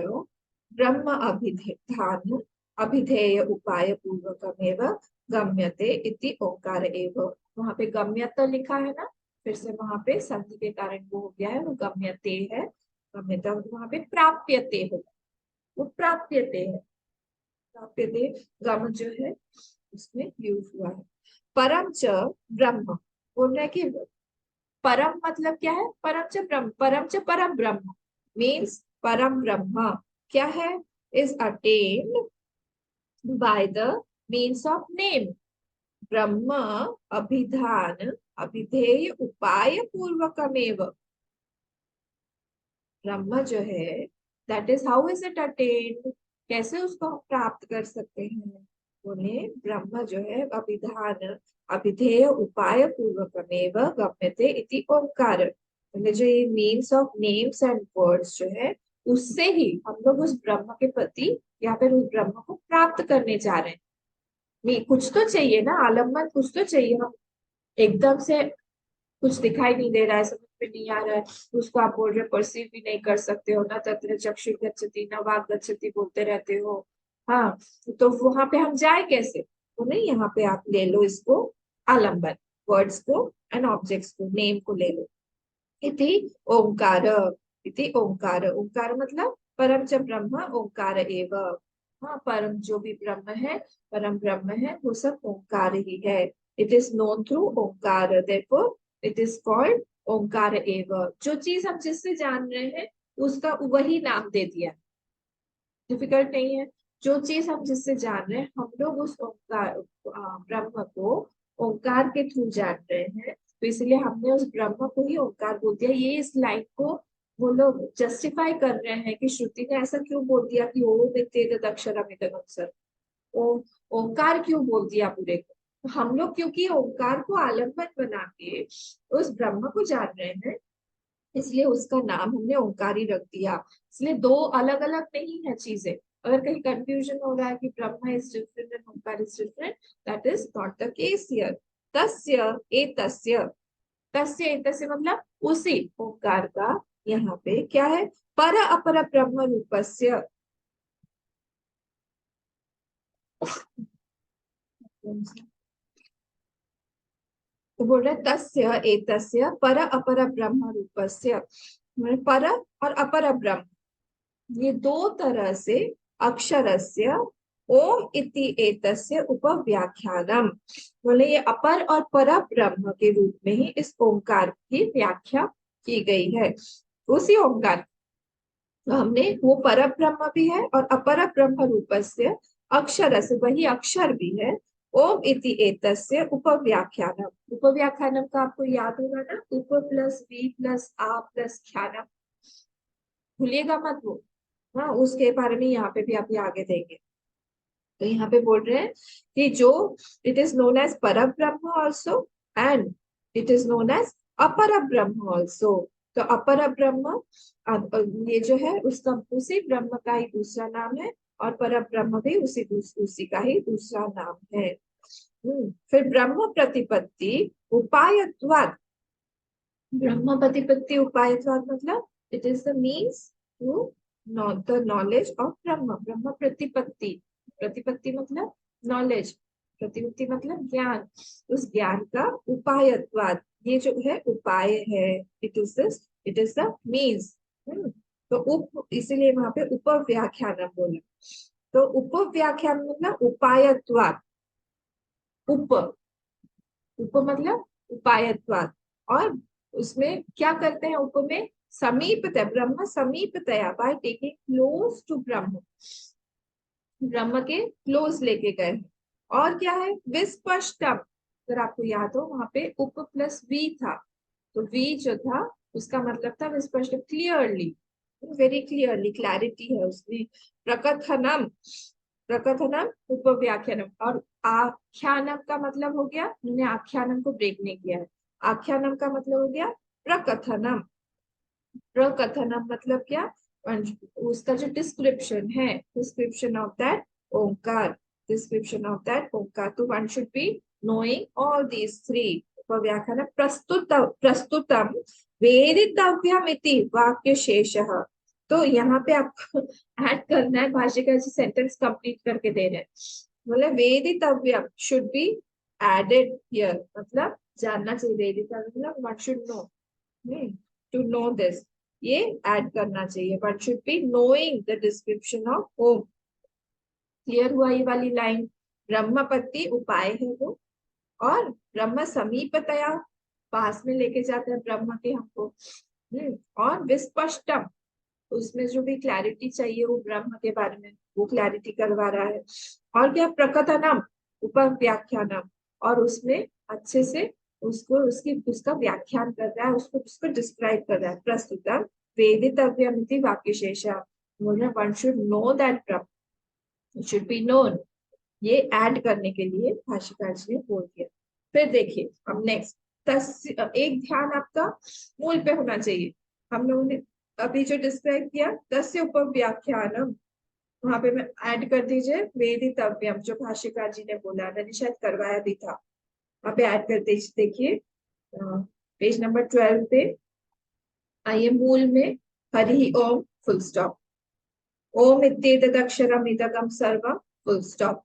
ब्रह्म अभिधान अभिधेय उपाय पूर्वकमेव गम्यते इति ओंकार एव. वहां पे गम्यता लिखा है ना, फिर से वहां पे संधि के कारण वो हो गया है, वो गम्यते है. गम्यता वहां पे प्राप्यते हो, वो प्राप्यते है. प्राप्यते गम जो है उसमें यूज हुआ है. परम च ब्रह्म बोल रहे कि परम मतलब क्या है, परम च ब्रह्म, परम च परम ब्रह्म मीन्स परम ब्रह्म क्या है, is attend by the means of name. ब्रह्म अभिधान अभिधेय उपाय पूर्वकमेव. ब्रह्म जो है that is how is it attained, कैसे उसको हम प्राप्त कर सकते हैं. बोले ब्रह्म जो है अभिधान अभिधेय उपाय पूर्वकमेव गम्यते इति ओंकार. जो ये means of names and words जो है उससे ही हम लोग उस ब्रह्म के प्रति या फिर उस ब्रह्म को प्राप्त करने जा रहे हैं. कुछ तो चाहिए ना, आलम्बन कुछ तो चाहिए. हम एकदम से कुछ दिखाई नहीं दे रहा है, समझ में नहीं आ रहा है, उसको आप बोल रहे परसीव भी नहीं कर सकते हो ना. तत्र चक्षुर गच्छति न वाक् गच्छति बोलते रहते हो. हाँ, तो वहां पे हम जाए कैसे. तो नहीं, यहाँ पे आप ले लो इसको आलम्बन, वर्ड्स को एंड ऑब्जेक्ट्स को, नेम को ले लो. इति ओंकार, इति ओंकार. ओंकार मतलब परम च ब्रह्म ओंकार एव. हाँ, परम जो भी ब्रह्म है, परम ब्रह्म है, वो सब ओंकार ही है. It is known through Omkara, therefore it is called Omkara एव. जो चीज हम जिससे जान रहे हैं उसका वही नाम दे दिया. डिफिकल्ट नहीं है. जो चीज हम जिससे जान रहे हैं, हम लोग उस ओंकार ब्रह्म को ओंकार के थ्रू जान रहे हैं, तो इसलिए हमने उस ब्रह्म को ही ओंकार बोल दिया. ये इस लाइन को वो लोग जस्टिफाई कर रहे हैं कि श्रुति ने ऐसा क्यों बोल दिया कि ओम इत्येतद् अक्षरम इदगम सर्वम, ओंकार क्यों बोल दिया पूरे को. तो हम लोग क्योंकि ओंकार को आलम्बन बना के उस ब्रह्म को जान रहे हैं, इसलिए उसका नाम हमने ओंकार ही रख दिया. इसलिए दो अलग अलग नहीं है चीजें. अगर कहीं कंफ्यूजन हो रहा है कि Brahman is different and Omkar is different, that is not the case here. तस्य एतस्य, तस्य एतस्य मतलब उसी ओंकार का यहाँ पे क्या है, पर अपर ब्रह्म रूपस्य. तो बोल रहे तस्य एतस्य पर अपर ब्रह्म रूपस्य. पर और अपर ब्रह्म, ये दो तरह से अक्षरस्य ओम इति एतस्य उपव्याख्यानम. बोले ये अपर और पर ब्रह्म के रूप में ही इस ओंकार की व्याख्या की गई है. उसी ओंकार, तो हमने वो पर ब्रह्म भी है और अपर ब्रह्म रूपस्य अक्षरस्य, वही अक्षर भी है. ओम इति एतस्य उपव्याख्यानम. उपव्याख्यानम का आपको याद होगा ना, उप प्लस वी प्लस आ प्लस ख्यानम, भूलिएगा मत वो. हाँ, उसके बारे में यहाँ पे भी आप आगे देंगे. तो यहाँ पे बोल रहे हैं कि जो इट इज नोन एज पर Brahman also and it is known as अपर ब्रह्म ऑल्सो. तो अपर ब्रह्म ये जो है उसका उसी ब्रह्म का ही दूसरा नाम है, और पर ब्रह्म भी उसी का ही दूसरा नाम है. फिर ब्रह्म प्रतिपत्ति उपायत्वात्. ब्रह्म प्रतिपत्ति उपायत्वात् मतलब it is the means to the knowledge of Brahma. Brahma प्रतिपत्ति, प्रतिपत्ति मतलब नॉलेज, प्रतिपत्ति मतलब ज्ञान, उस ज्ञान का उपायत्वाद, ये जो है उपाय है, इट इज द मीन्स। तो उप, इसीलिए वहां पे उपव्याख्यानम बोला। तो उपव्याख्यान मतलब उपायत्वाद, उप, उप मतलब उपायत्वाद। और उसमें क्या करते हैं उप में, समीपतया, ब्रह्म समीपतया, बाय टेकिंग क्लोज टू ब्रह्म, ब्रह्म के क्लोज लेके गए। और क्या है, विस्पष्टम, अगर आपको याद हो वहां पे उप प्लस वी था, तो वी जो था उसका मतलब था विस्पष्ट, क्लियरली, वेरी क्लियरली, क्लैरिटी है उसमें। प्रकथनम, प्रकथनम उपव्याख्यानम। और आख्यानम का मतलब हो गया, उन्होंने आख्यानम को ब्रेक नहीं किया है, आख्यानम का मतलब हो गया प्रकथनम। प्रकथनम मतलब क्या, उसका जो डिस्क्रिप्शन है, description of that Omkara, description of that Omkara. तो one should be knowing all these three. व्याख्यान प्रस्तुतम वेदितव्यमिति वाक्य शेषः। तो यहाँ पे आपको ऐड करना है, भाषिका जी सेंटेंस कंप्लीट करके दे रहे हैं, बोले वेदितव्यम शुड बी एडेड हियर, मतलब जानना चाहिए, वेदितव्यम मतलब one should know, to know this, ये ऐड करना चाहिए। One should be knowing the description of home. Clear हुआ ये वाली लाइन, ब्रह्मपत्ति उपाय है वो, और ब्रह्म समीपतया, पास में लेके जाता है ब्रह्म के हमको। और विस्पष्टम, उसमें जो भी क्लैरिटी चाहिए वो ब्रह्म के बारे में, वो क्लैरिटी करवा रहा है। और क्या, प्रकथनम उपव्याख्यानम, और उसमें अच्छे से उसको उसका व्याख्यान कर रहा है, उसको डिस्क्राइब कर रहा है। प्रस्तुतम वेदितव्यमिति वाक्यशेषः, बोल रहे one should know that Brahma should be known, ये ऐड करने के लिए भाष्यकार जी ने बोल दिया। फिर देखिए अब नेक्स्ट, एक ध्यान आपका मूल पे होना चाहिए। हम लोगों ने अभी जो डिस्क्राइब किया, तस्य उपव्याख्यानम, वहां पे मैं ऐड कर दीजिए वेदितव्यम, जो भाष्यकार जी ने बोला, मैंने शायद करवाया भी था, वहां पे ऐड कर दीजिए। देखिए पेज नंबर 12 पे आइए, मूल में हरि ओम फुल स्टॉप, ओम इत्येतदक्षरम इदगम सर्वम फुल स्टॉप,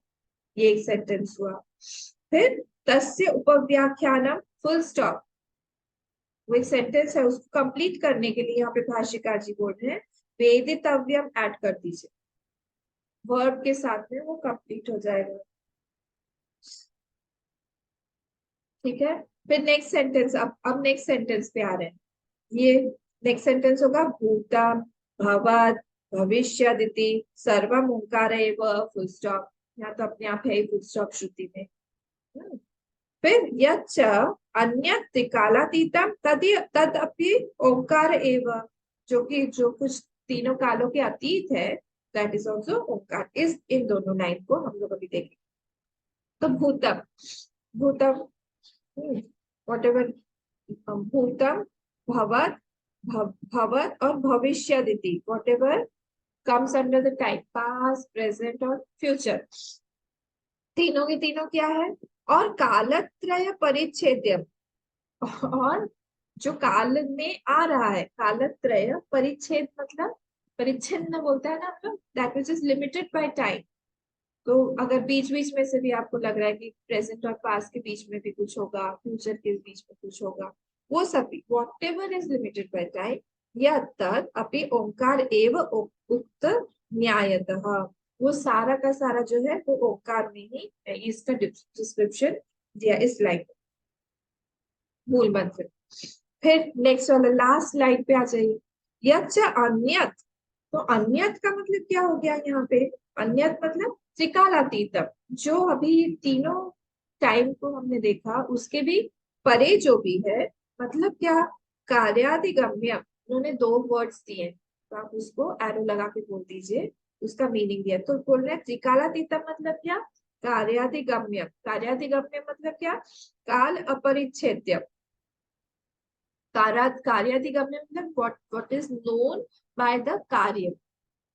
ये एक सेंटेंस हुआ। फिर तस्य उपव्याख्यानम फुल स्टॉप, वो एक सेंटेंस है, उसको कंप्लीट करने के लिए यहाँ पे भाष्यकार जी बोल रहे हैं वेदितव्यम ऐड कर दीजिए, वर्ब के साथ में वो कंप्लीट हो जाएगा। ठीक है, फिर नेक्स्ट सेंटेंस, अब नेक्स्ट सेंटेंस पे आ रहे हैं। ये नेक्स्ट सेंटेंस होगा भूतम भवत भविष्यदिति सर्वम ओंकार एव फुल स्टॉप, यहाँ तो अपने आप है ही फुल स्टॉप श्रुति में। फिर यच्च अन्यत् त्रिकालातीतम तदपि ओंकार एव, जो कि जो कुछ तीनों कालों के अतीत है, दैट इज ऑल्सो ओंकार। इस इन दोनों लाइन को हम लोग अभी देखेंगे। तो भूतम, भूतम वॉट एवर, भूतम भवत भवत और भविष्यदिति, whatever comes under the type past, present और future, तीनों के तीनों क्या है। और कालत्रय परिच्छेद्यम, और जो काल में आ रहा है, कालत्रय परिच्छेद मतलब परिच्छिन्न बोलता है ना हम लोग, that which is limited by time. तो अगर बीच बीच में से भी आपको लग रहा है कि प्रेजेंट और पास्ट के बीच में भी कुछ होगा, फ्यूचर के बीच में कुछ होगा, वो सभी what ever is limited by time, या तद अपि ओंकार एव उक्त न्यायतः, वो सारा का सारा जो है वो ओंकार में ही, इसका डिस्क्रिप्शन दिया इस लाइन, मूल मंत्र। फिर नेक्स्ट वाला लास्ट लाइन पे आ जाइए, यच्च अन्यत। तो अन्यत का मतलब क्या हो गया यहाँ पे, अन्यत मतलब त्रिकालातीतम, जो अभी तीनों टाइम को हमने देखा उसके भी परे जो भी है, मतलब क्या, कार्यादिगम्य, उन्होंने दो वर्ड्स दिए, तो आप उसको एरो लगा के बोल दीजिए, उसका मीनिंग दिया। तो बोल रहे हैं त्रिकालातीतम मतलब क्या, कार्यादिगम्य, कार्यादिगम्य मतलब क्या, काल अपरिच्छेद्य, कार्यादिगम्य मतलब what is known by the कार्य,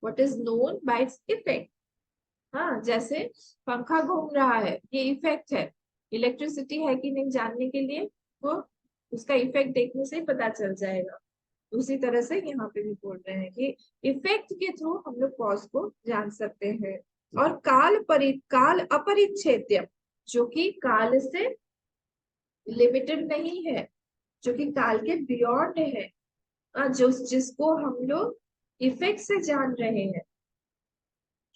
what is known by its effect। हाँ, जैसे पंखा घूम रहा है, ये इफेक्ट है, इलेक्ट्रिसिटी है कि नहीं जानने के लिए वो उसका इफेक्ट देखने से ही पता चल जाएगा। उसी तरह से यहाँ पे भी बोल रहे हैं कि इफेक्ट के थ्रू हम लोग कॉज को जान सकते हैं। और काल अपरिच्छेद्य, जो कि काल से लिमिटेड नहीं है, जो कि काल के बियॉन्ड है, जो जिसको हम लोग इफेक्ट से जान रहे हैं,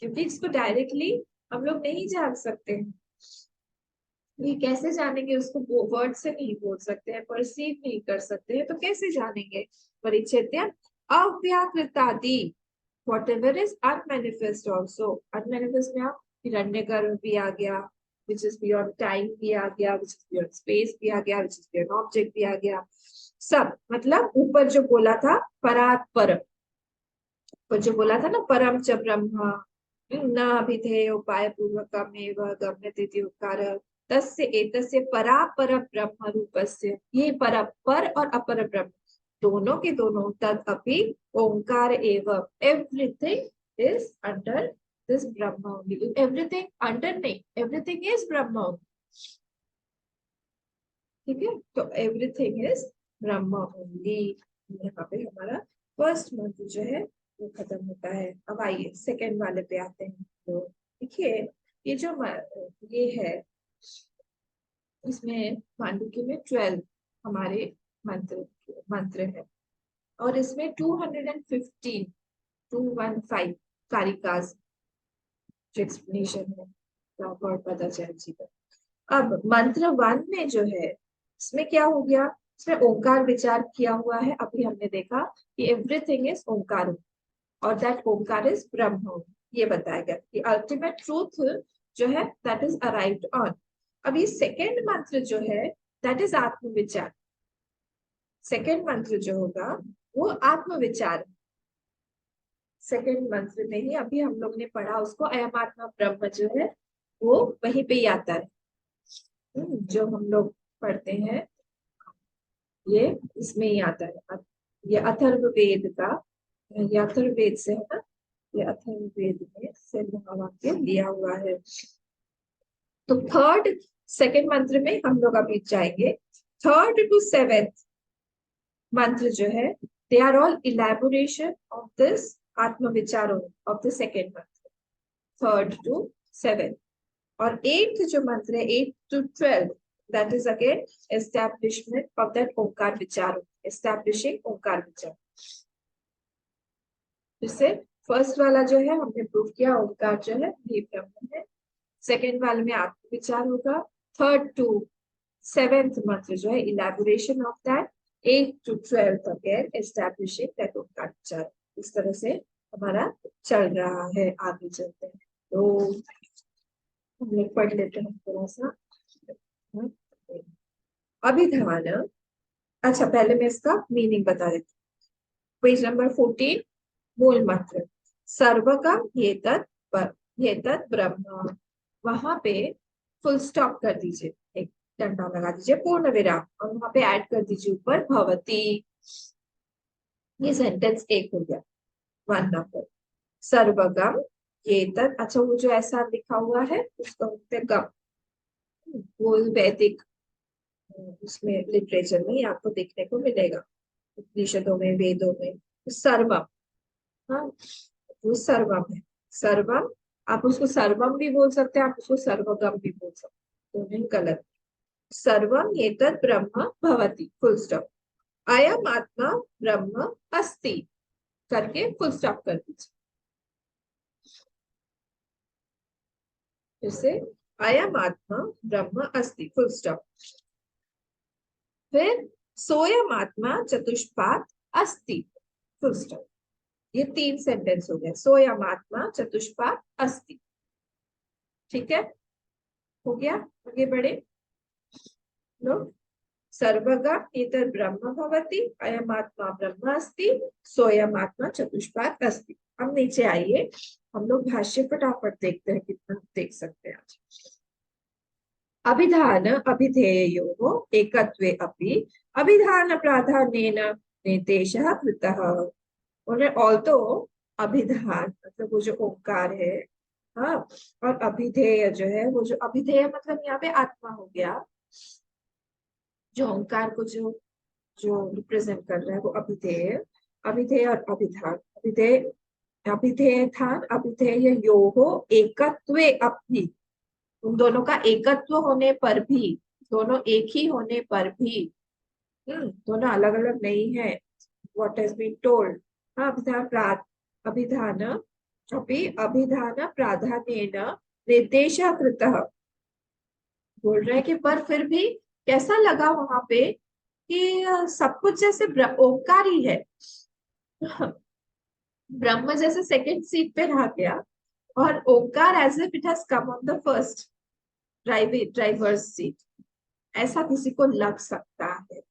क्योंकि इसको डायरेक्टली हम लोग नहीं जान सकते हैं। ये कैसे जानेंगे उसको? वर्ड से नहीं बोल सकते हैं, परसीव नहीं कर सकते हैं, तो कैसे जानेंगे? परिच्छेद्य अव्याकृतादि, whatever is unmanifest also. Unmanifest में आप हिरण्यगर्भ भी आ गया, विच इज बियॉन्ड टाइम भी आ गया, विच इज बियॉन्ड स्पेस भी आ गया, विच इज बियॉन्ड ऑब्जेक्ट भी आ गया। सब मतलब ऊपर जो बोला था परात्पर, ऊपर जो बोला था ना परम च ब्रह्म न अभिधेय उपाय पूर्वकमेव गम्यते इति उपकार, तस्य एतस्य परापर ब्रह्म रूपस्य, ये पर और अपर ब्रह्म दोनों के दोनों तद अपि ओंकार एव, everything is under this Brahma only. Everything under नहीं, एवरीथिंग इज ब्रह्म। ठीक है, तो एवरीथिंग इज ब्रह्म ओनली। यहाँ पे हमारा फर्स्ट मंत्र जो है वो खत्म होता है। अब आइए सेकेंड वाले पे आते हैं। तो देखिए ये जो ये है, इसमें मांडुक्य में 12 हमारे मंत्र मंत्र है, और इसमें 215 कारिकाज जो एक्सप्लेनेशन है लॉर्ड पदाचार्य जी का। अब मंत्र 1 में जो है इसमें क्या हो गया, इसमें ओंकार विचार किया हुआ है। अभी हमने देखा कि एवरीथिंग इज ओंकार, और दैट ओंकार इज ब्रह्म, ये बताया गया कि अल्टीमेट ट्रूथ जो है दैट इज अराइव्ड ऑन। अब ये सेकेंड मंत्र जो है दैट इज आत्मविचार। सेकेंड मंत्र जो होगा वो आत्मविचार। सेकेंड मंत्र में ही अभी हम लोग ने पढ़ा उसको, अयम आत्मा ब्रह्म जो है वो वहीं पे ही आता है। जो हम लोग पढ़ते हैं ये इसमें ही आता है। ये अथर्ववेद का, ये अथर्ववेद से है ना, ये अथर्ववेद में से महावाक्य लिया हुआ है। तो थर्ड सेकेंड मंत्र में हम लोग अभी जाएंगे। थर्ड टू सेवेंथ मंत्र जो है they are all elaboration of this आत्मविचार of the second mantra, third to seventh. और एट्थ जो मंत्र है 8 to 12, that is again establishment of that ओंकार विचार, establishing ओंकार विचार। जिससे फर्स्ट वाला जो है हमने प्रूव किया ओंकार जो है ये ब्रह्म है, सेकेंड वाले में आत्म विचार होगा, थर्ड टू सेवेंथ मंत्र जो है elaboration of that, 8 to 12 again establishing that Omkara विचार। इस तरह से हमारा चल रहा है, आगे चलते हैं। तो हम लोग पढ़ लेते हैं थोड़ा सा अभिधान। अच्छा पहले मैं इसका मीनिंग बता देती हूँ। पेज नंबर 14 मूल मंत्र सर्वगम ये तत् ब्रह्म, वहां पे फुल स्टॉप कर दीजिए, एक डंडा लगा दीजिए पूर्ण विराम, और वहां पे ऐड कर दीजिए ऊपर भवती। ये सेंटेंस एक हो गया 1 नंबर। सर्वगम ये तत्, अच्छा वो जो ऐसा लिखा हुआ है उसको बोलते गम, वो वैदिक उसमें लिटरेचर में आपको देखने को मिलेगा, उपनिषदों में वेदों में। सर्वम, हाँ वो सर्वम है। सर्वम आप उसको सर्वम भी बोल सकते हैं, आप उसको सर्वगम भी बोल सकते हैं, दोनों ही गलत। सर्वम एतत् ब्रह्म भवति फुल स्टॉप, अयम आत्मा ब्रह्म अस्ति करके फुल स्टॉप कर दीजिए। जैसे अयम आत्मा ब्रह्म अस्ति फुल स्टॉप। फिर सोयम आत्मा चतुष्पाद अस्ति फुल स्टॉप। ये 3 सेंटेंस हो गए, सोयम आत्मा चतुष्पाद अस्ति। ठीक है, हो गया। आगे बढ़े लोग। सर्वगम एतत् ब्रह्म भवति, अयम आत्मा ब्रह्म अस्ति, सोयम आत्मा चतुष्पाद अस्ति। अब नीचे आइए, हम लोग भाष्य फटाफट देखते हैं, कितना देख सकते हैं आज। अभिधान अभिधेयोः एकत्वे अपि अभिधान प्राधान्येन निर्देशः कृतः। ऑल्दो अभिधान मतलब वो जो ओंकार है, हाँ, और अभिधेय जो है, वो जो अभिधेय मतलब यहाँ पे आत्मा हो गया, जो ओंकार को जो जो रिप्रेजेंट कर रहा है वो अभिधेय। अभिधेय और अभिधान, अभिधेय अभिधेय धान अभिधेय योः एकत्वे अपि, उन दोनों का एकत्व होने पर भी, दोनों एक ही होने पर भी, दोनों अलग अलग नहीं है। व्हाट हैज बीन टोल्ड, अभिधान अपि अभिधान प्राधान्येन निर्देशः कृतः। बोल रहे हैं कि पर फिर भी कैसा लगा वहां पे कि सब कुछ जैसे ओंकार ही है। ब्रह्म जैसे सेकंड सीट पे रह गया, और Omkara as if it has come on the first driver's seat, ऐसा किसी को लग सकता है।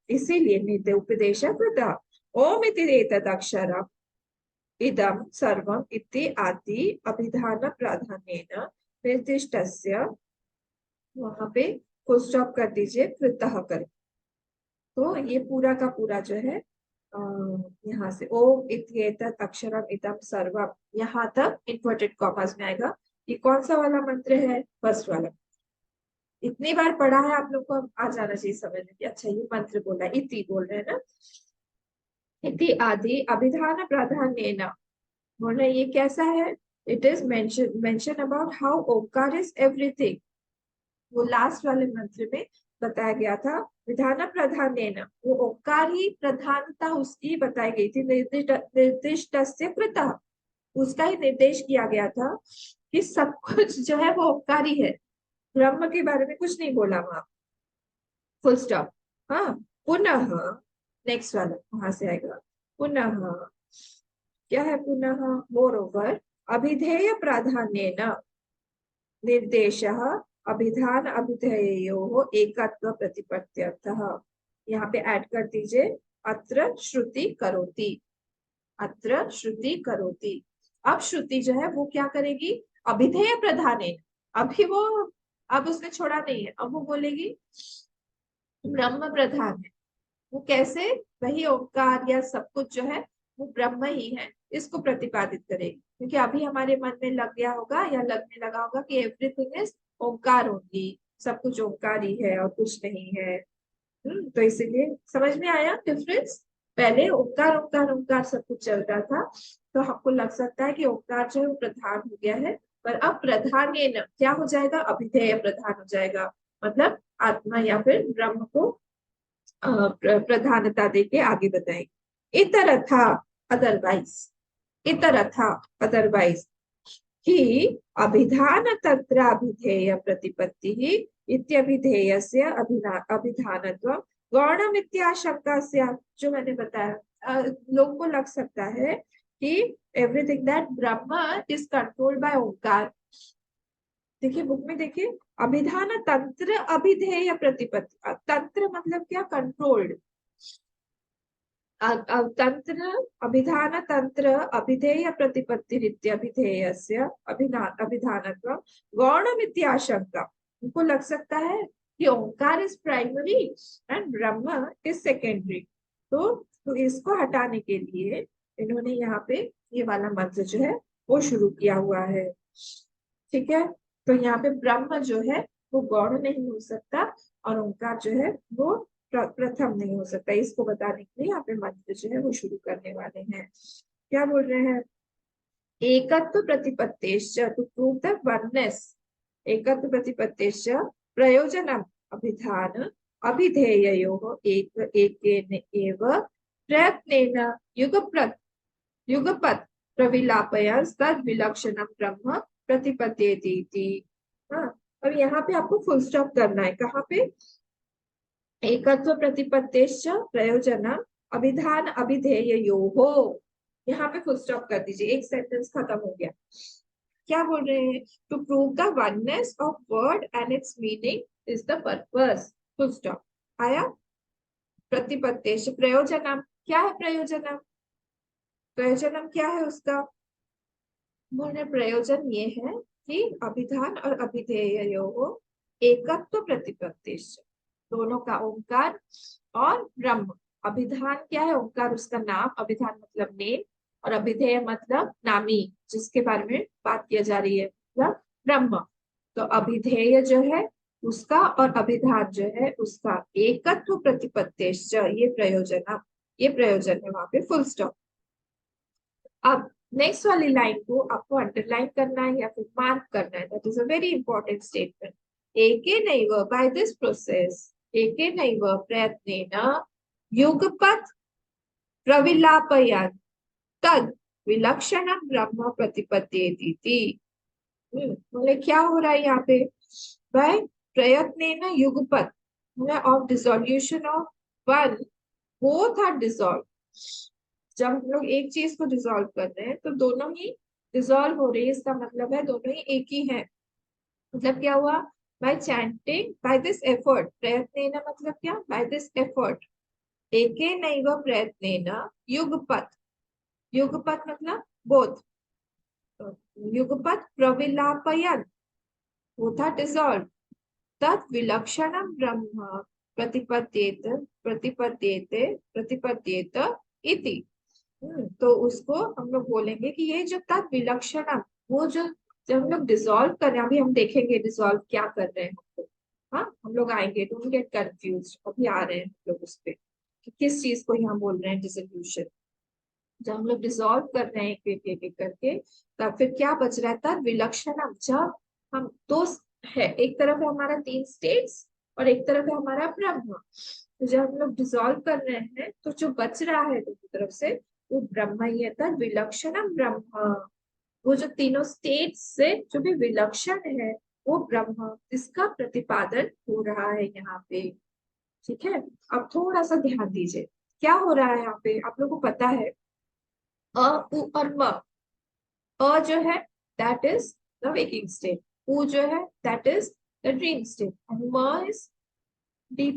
इसीलिए नित्य उपदेश कृतः ओम इति एतत् अक्षरम् इदं सर्वम् इति आदि अभिधान प्राधान्येन निर्दिष्टस्य, वहां पे फुल स्टॉप कर दीजिए, कृतः करें। तो ये पूरा का पूरा जो है यहाँ से ओम इत्येतत् अक्षरम इदं सर्वम, यहाँ तक इन्वर्टेड कॉमास में आएगा। ये कौन सा वाला मंत्र है? फर्स्ट वाला। इतनी बार पढ़ा है आप लोग को, अब आ जाना चाहिए समझ में कि अच्छा ये मंत्र बोला है, इति बोल रहे हैं ना। इति आदि अभिधान प्राधान्येन, बोल रहे ये कैसा है? It is mention about how Omkar is everything. वो लास्ट वाले मंत्र में बताया गया था। विधान प्राधान्येन, वो ओंकार ही प्रधानता उसकी बताई गई थी। निर्दिष्टस्य कृतः, उसका ही निर्देश किया गया था कि सब कुछ जो है वो ओंकार ही है। ब्रह्म के बारे में कुछ नहीं बोला वहां, फुल स्टॉप। हाँ, पुनः नेक्स्ट वाला वहां से आएगा। पुनः क्या है? पुनः मोर ओवर अभिधेय प्राधान्येन निर्देशः अभिधान अभिधेयोः एकत्व प्रतिपत्त्यर्थः। यहाँ पे ऐड कर दीजिए अत्र श्रुति करोति, अत्र श्रुति करोति। अब श्रुति जो है वो क्या करेगी? अभिधेय प्रधानेन, अभी वो, अब उसने छोड़ा नहीं है, अब वो बोलेगी ब्रह्म प्रधान है। वो कैसे? वही ओंकार या सब कुछ जो है वो ब्रह्म ही है, इसको प्रतिपादित करेगी। क्योंकि अभी हमारे मन में लग गया होगा या लगने लगा होगा कि एवरीथिंग इज ओंकार ओनली, सब कुछ ओंकार ही है और कुछ नहीं है। तो इसीलिए समझ में आया डिफरेंस? पहले ओंकार ओंकार ओंकार सब कुछ चल रहा था, तो हमको लग सकता है कि ओंकार जो है वो प्रधान हो गया है, पर अब प्रधान ये क्या हो जाएगा? अभिधेय प्रधान हो जाएगा, मतलब आत्मा या फिर ब्रह्म को प्रधानता देके आगे बताएंगे। इतर था अदरवाइज, इतर था अदरवाइज कि अभिधान तत्र अभिधेय प्रतिपत्ति ही इत्यभिधेयस्य अभिधानत्वं गौणमित्याशंका से, जो मैंने बताया लोगों को लग सकता है कि everything that Brahma is controlled by ओंकार। देखिए बुक में देखिए, अभिधान तंत्र अभिधेय प्रतिपत्ति, तंत्र मतलब क्या? कंट्रोल्ड। तंत्र अभिधान तंत्र अभिधेय प्रतिपत्तिरित्यभिधेयस्य अभिधानत्वं गौणमित्याशंका। उनको लग सकता है कि ओंकार is primary and Brahma is secondary. तो इसको हटाने के लिए इन्होंने यहाँ पे ये वाला मंत्र जो है वो शुरू किया हुआ है। ठीक है, तो यहाँ पे ब्रह्म जो है वो गौण नहीं हो सकता और ओंकार जो है वो प्रथम नहीं हो सकता। इसको बताने के लिए यहाँ पे मंत्र जो है वो शुरू करने वाले हैं। क्या बोल रहे हैं? एकत्व प्रतिपत्तेश्च, टू प्रूव द वननेस, एकत्व प्रतिपत्तेश्च प्रयोजनम अभिधान अभिधेययोः एकेन एव प्रयत्नेन युगपत् प्रविलापयन् तद् विलक्षणं ब्रह्म प्रतिपद्येति इति। हाँ, अब यहाँ पे आपको फुल स्टॉप करना है। कहाँ पे? एकत्व प्रतिपत्तेश्च प्रयोजनम अभिधान अभिधेययोः, यहाँ पे फुल स्टॉप कर दीजिए, एक सेंटेंस खत्म हो गया। क्या बोल रहे हैं? To prove the oneness of word and its meaning is the purpose, full stop. आया? प्रतिपत्तेश्च प्रयोजनम, क्या है प्रयोजनम? प्रयोजनम क्या है उसका? बोल रहे प्रयोजन ये है कि अभिधान और अभिधेययोः एकत्व प्रतिपत्तेश्च, दोनों का, ओंकार और ब्रह्म। अभिधान क्या है? ओंकार उसका नाम, अभिधान मतलब नेम, और अभिधेय मतलब नामी, जिसके बारे में बात किया जा रही है, मतलब ब्रह्म। तो अभिधेय जो है उसका और अभिधान जो है उसका एकत्व प्रतिपत्तेश्च, ये प्रयोजन है वहां पे, फुल स्टॉप। अब नेक्स्ट वाली लाइन को आपको अंडरलाइन करना है या फिर मार्क करना है. That is a very important statement. एकेनैव बाय दिस प्रोसेस, एकेनैव प्रयत्नेन युगपत् प्रविलापयन् तद विलक्षणं ब्रह्म प्रतिपद्येति. बोले क्या हो रहा है यहाँ पे? बाय प्रयत्नेन युगपत्, of dissolution of one, both are dissolve. जब हम लोग एक चीज को डिसॉल्व कर रहे हैं तो दोनों ही डिसॉल्व हो रही है. इसका मतलब है दोनों ही एक ही है. मतलब क्या हुआ? By chanting, by this effort. प्रयत्नेन मतलब क्या? Bye this effort. एकेनैव प्रयत्नेन युगपत्, युगपत् मतलब बोथ. युगपत् प्रविलापयन्, both are dissolved. तत् विलक्षणं ब्रह्म प्रतिपद्येत, प्रतिपद्येते, प्रतिपद्येत इति. तो उसको हम लोग बोलेंगे कि ये जो तत् विलक्षणम, वो जो जब हम लोग डिसॉल्व कर रहे हैं, अभी हम देखेंगे डिसॉल्व क्या कर रहे हैं हम लोग. हाँ, हम लोग आएंगे. Don't get confuse. अभी आ रहे हैं हम लोग उस पे कि किस चीज को यहाँ बोल रहे हैं डिसोल्यूशन. जब हम लोग डिसॉल्व कर रहे हैं एक करके, तब फिर क्या बच रहा है? तब विलक्षणम. जब हम दो है, एक तरफ है हमारा तीन स्टेट्स और एक तरफ है हमारा ब्रह्म. तो जब हम लोग डिसॉल्व कर रहे हैं तो जो बच रहा है दोनों तरफ से वो ब्रह्म ही है. तब विलक्षणम ब्रह्म. वो जो तीनों स्टेट्स से जो भी विलक्षण है वो ब्रह्म, इसका प्रतिपादन हो रहा है यहाँ पे. ठीक है. अब थोड़ा सा ध्यान दीजिए क्या हो रहा है यहाँ पे. आप लोगों को पता है अ, उ और म. अ जो है that is the waking state. उ जो है that is the dream state. And म is deep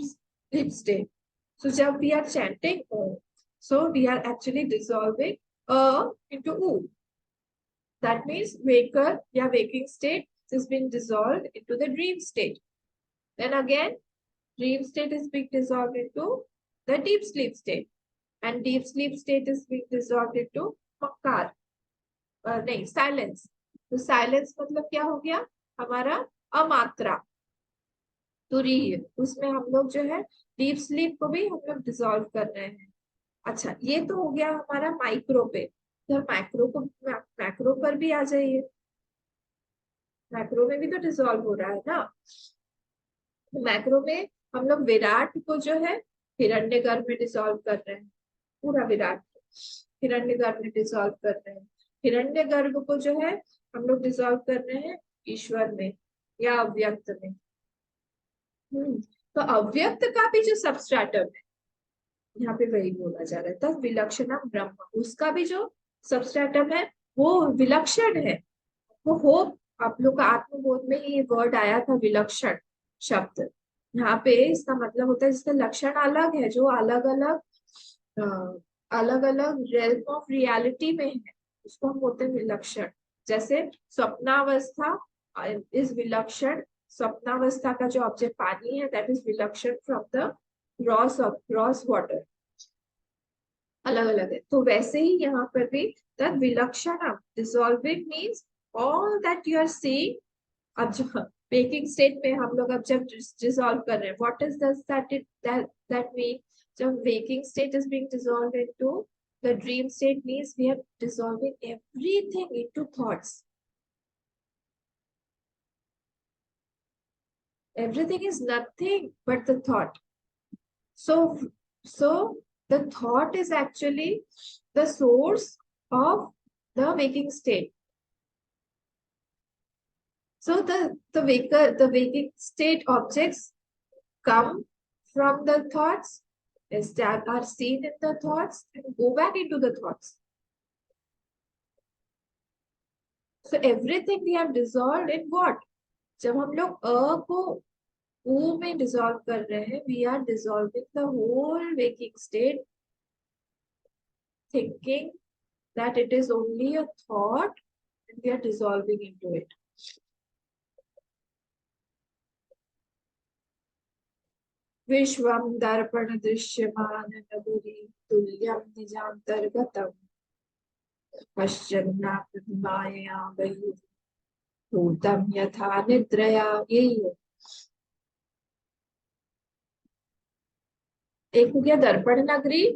deep state. So जब we are chanting so we are actually dissolving into U. That means waker या waking state is being dissolved into the dream state. Then again dream state is being dissolved into the deep sleep state. And deep sleep state is being dissolved into makar. नहीं, साइलेंस. तो साइलेंस मतलब क्या हो गया? हमारा अमात्रा तुरीय. उसमें हम लोग जो है डीप स्लीप को भी हम लोग डिसॉल्व कर रहे हैं. अच्छा, ये तो हो गया हमारा माइक्रो पे. तो मैक्रो को, मैक्रो पर भी आ जाइए. मैक्रो में भी तो डिसॉल्व हो रहा है ना. तो मैक्रो में हम लोग विराट को जो है हिरण्यगर्भ में डिसॉल्व कर रहे हैं. पूरा विराट हिरण्यगर्भ में डिसॉल्व कर रहे हैं. हिरण्यगर्भ को जो है हम लोग डिसॉल्व कर रहे हैं ईश्वर में या अव्यक्त में. तो अव्यक्त का भी जो सबस्ट्रेटम है यहाँ पे वही बोला जा रहा है. तब विलक्षणम ब्रह्म, उसका भी जो सबस्ट्रेटम है वो विलक्षण है. वो होप आप लोग का आत्मबोध में ही ये वर्ड आया था विलक्षण शब्द. यहाँ पे इसका मतलब होता है जिसका लक्षण अलग है, जो अलग अलग अलग अलग रेल्म ऑफ रियलिटी में है, उसको हम बोलते हैं विलक्षण. जैसे स्वप्नावस्था इज विलक्षण. स्वप्नावस्था का जो ऑब्जेक्ट पानी है दैट इज विलक्षण फ्रॉम द ग्रॉस वाटर. अलग अलग है. तो वैसे ही यहाँ पर भी तद विलक्षण dissolving means all that you are seeing. अब जो वेकिंग स्टेट में हम लोग अब जब डिसॉल्व कर रहे हैं, व्हाट इज दैट मीन? जब waking state is being dissolved into the dream state means we are dissolving everything into thoughts. Everything is nothing but the thought. So the thought is actually the source of the waking state. So the waking state objects come from the thoughts, are seen in the thoughts and go back into the thoughts. So everything we have dissolved in what? जब हम लोग अ को ऊ में डिसॉल्व कर रहे हैं, we are dissolving the whole waking state, thinking that it is only a thought and we are dissolving into it. विश्वम दर्पण दृश्यमान नगरी तुल्यम निजांतर्गतम पश्चन्ना प्रतिमाया वही भूतम यथा निद्रया. यही है. एक हो गया दर्पण नगरी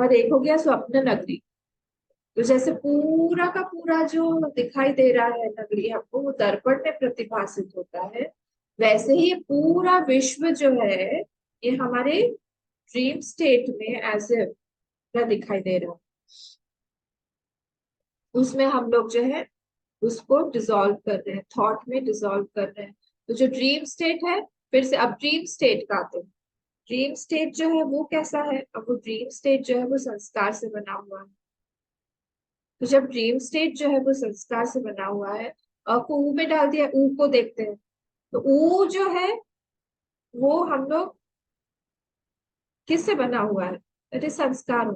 और एक हो गया स्वप्न नगरी. तो जैसे पूरा का पूरा जो दिखाई दे रहा है नगरी हमको, वो दर्पण में प्रतिभासित होता है, वैसे ही पूरा विश्व जो है ये हमारे ड्रीम स्टेट में ऐसे दिखाई दे रहा है। उसमें हम लोग जो है उसको डिसॉल्व कर रहे हैं, थॉट में डिसॉल्व कर रहे हैं। तो जो ड्रीम स्टेट है, फिर से अब ड्रीम स्टेट का आते हैं। ड्रीम स्टेट जो है वो कैसा है? अब वो ड्रीम स्टेट जो है वो संस्कार से बना हुआ है। तो जब ड्रीम स्टेट जो है वो संस्कार से बना हुआ है, और को ऊ में डाल दिया, ऊ को देखते हैं, तो ऊ जो है वो हम लोग किससे बना हुआ है? दैट इज संस्कार।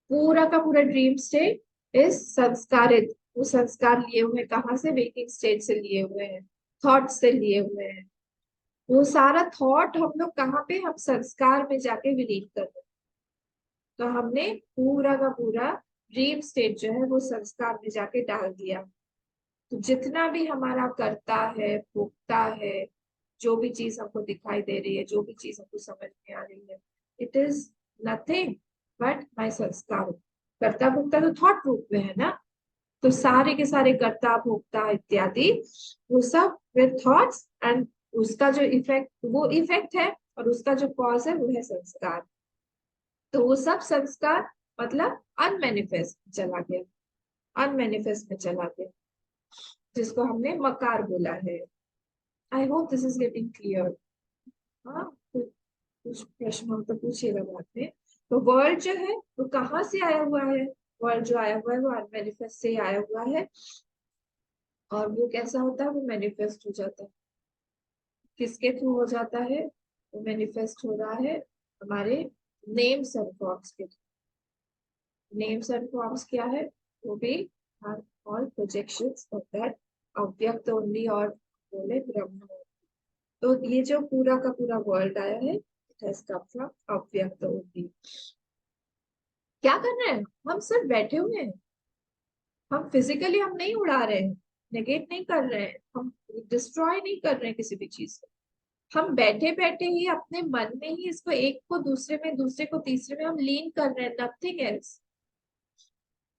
पूरा का पूरा ड्रीम स्टेट इज संस्कारित। वो संस्कार लिए हुए हैं कहाँ से? वेकिंग स्टेट से लिए हुए हैं, थॉट से लिए हुए हैं। वो सारा थॉट हम लोग कहाँ पे? हम संस्कार में जाके विलीन कर रहे हैं। तो हमने पूरा का पूरा ड्रीम स्टेट जो है वो संस्कार में जाके डाल दिया। तो जितना भी हमारा करता है, भोगता है, जो भी चीज हमको दिखाई दे रही है, जो भी चीज हमको समझ में आ रही है, it is nothing but my संस्कार। कर्ता भोक्ता तो थॉट रूप में है ना, तो सारे के सारे कर्ता भोक्ता इत्यादि वो सब विद थॉट्स, एंड उसका जो इफेक्ट, वो इफेक्ट है, और उसका जो कॉज है वो है संस्कार। तो वो सब संस्कार मतलब अनमेनिफेस्ट चला गया, अनमेनिफेस्ट में चला गया, जिसको हमने मकार बोला है। I hope this is getting clear. हाँ, कुछ प्रश्न हो तो पूछिएगा बाद में। तो वर्ल्ड जो है वो कहाँ से आया हुआ है? वर्ल्ड जो आया हुआ है वो अनमेनिफेस्ट से आया हुआ है, और वो कैसा होता है? वो मैनिफेस्ट हो जाता है। किसके थ्रू हो जाता है? वो मैनिफेस्ट हो रहा है हमारे नेम्स एंड फॉर्म्स के थ्रू। नेम्स एंड फॉर्म्स क्या है? वो भी ऑल प्रोजेक्शंस ऑफ दैट अव्यक्त ओनली, और बोले ब्रह्म। तो ये जो पूरा का पूरा वर्ल्ड आया है, इट हैज कम फ्रॉम अव्यक्त ओनली। क्या कर रहे हैं हम? सिर्फ बैठे हुए हैं। हम फिजिकली हम नहीं उड़ा रहे हैं, नेगेट नहीं कर रहे हैं, हम डिस्ट्रॉय नहीं कर रहे हैं किसी भी चीज को। हम बैठे बैठे ही अपने मन में ही इसको, एक को दूसरे में, दूसरे को तीसरे में हम लीन कर रहे हैं, नथिंग एल्स।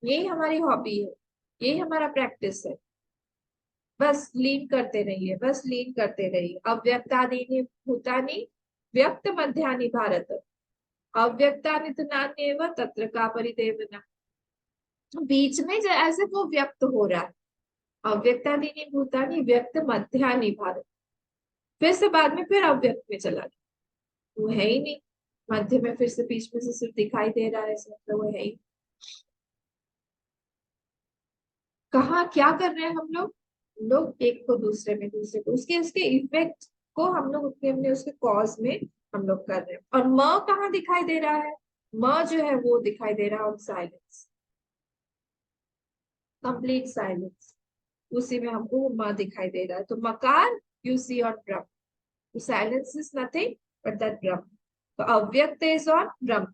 यही हमारी हॉबी है, यही हमारा प्रैक्टिस है। बस लीन करते रहिए, बस लीन करते रहिए। अव्यक्तादीनि भूतानि व्यक्त मध्यानि भारत, अव्यक्तानि तु नान्येव तत्र का परिदेवना। बीच में ऐसे वो व्यक्त हो रहा है, अव्यक्तादीनि भूतानि व्यक्त मध्यानि भारत, फिर से बाद में फिर अव्यक्त में चला गया। वो है ही नहीं मध्य में, फिर से बीच में से सिर्फ दिखाई दे रहा है, मतलब वो है ही। कहाँ क्या कर रहे हैं हम लोग? लोग एक को दूसरे में, दूसरे को, उसके उसके इफेक्ट को हम लोग अपने अपने उसके कॉज में हम लोग कर रहे हैं। और म कहाँ दिखाई दे रहा है? म जो है वो दिखाई दे रहा है साइलेंस, कंप्लीट साइलेंस। उसी में हमको वो म दिखाई दे रहा है। तो मकार you see on Brahma, silence is nothing but that ब्रह्म। तो अव्यक्त इज ऑन ब्रह्म।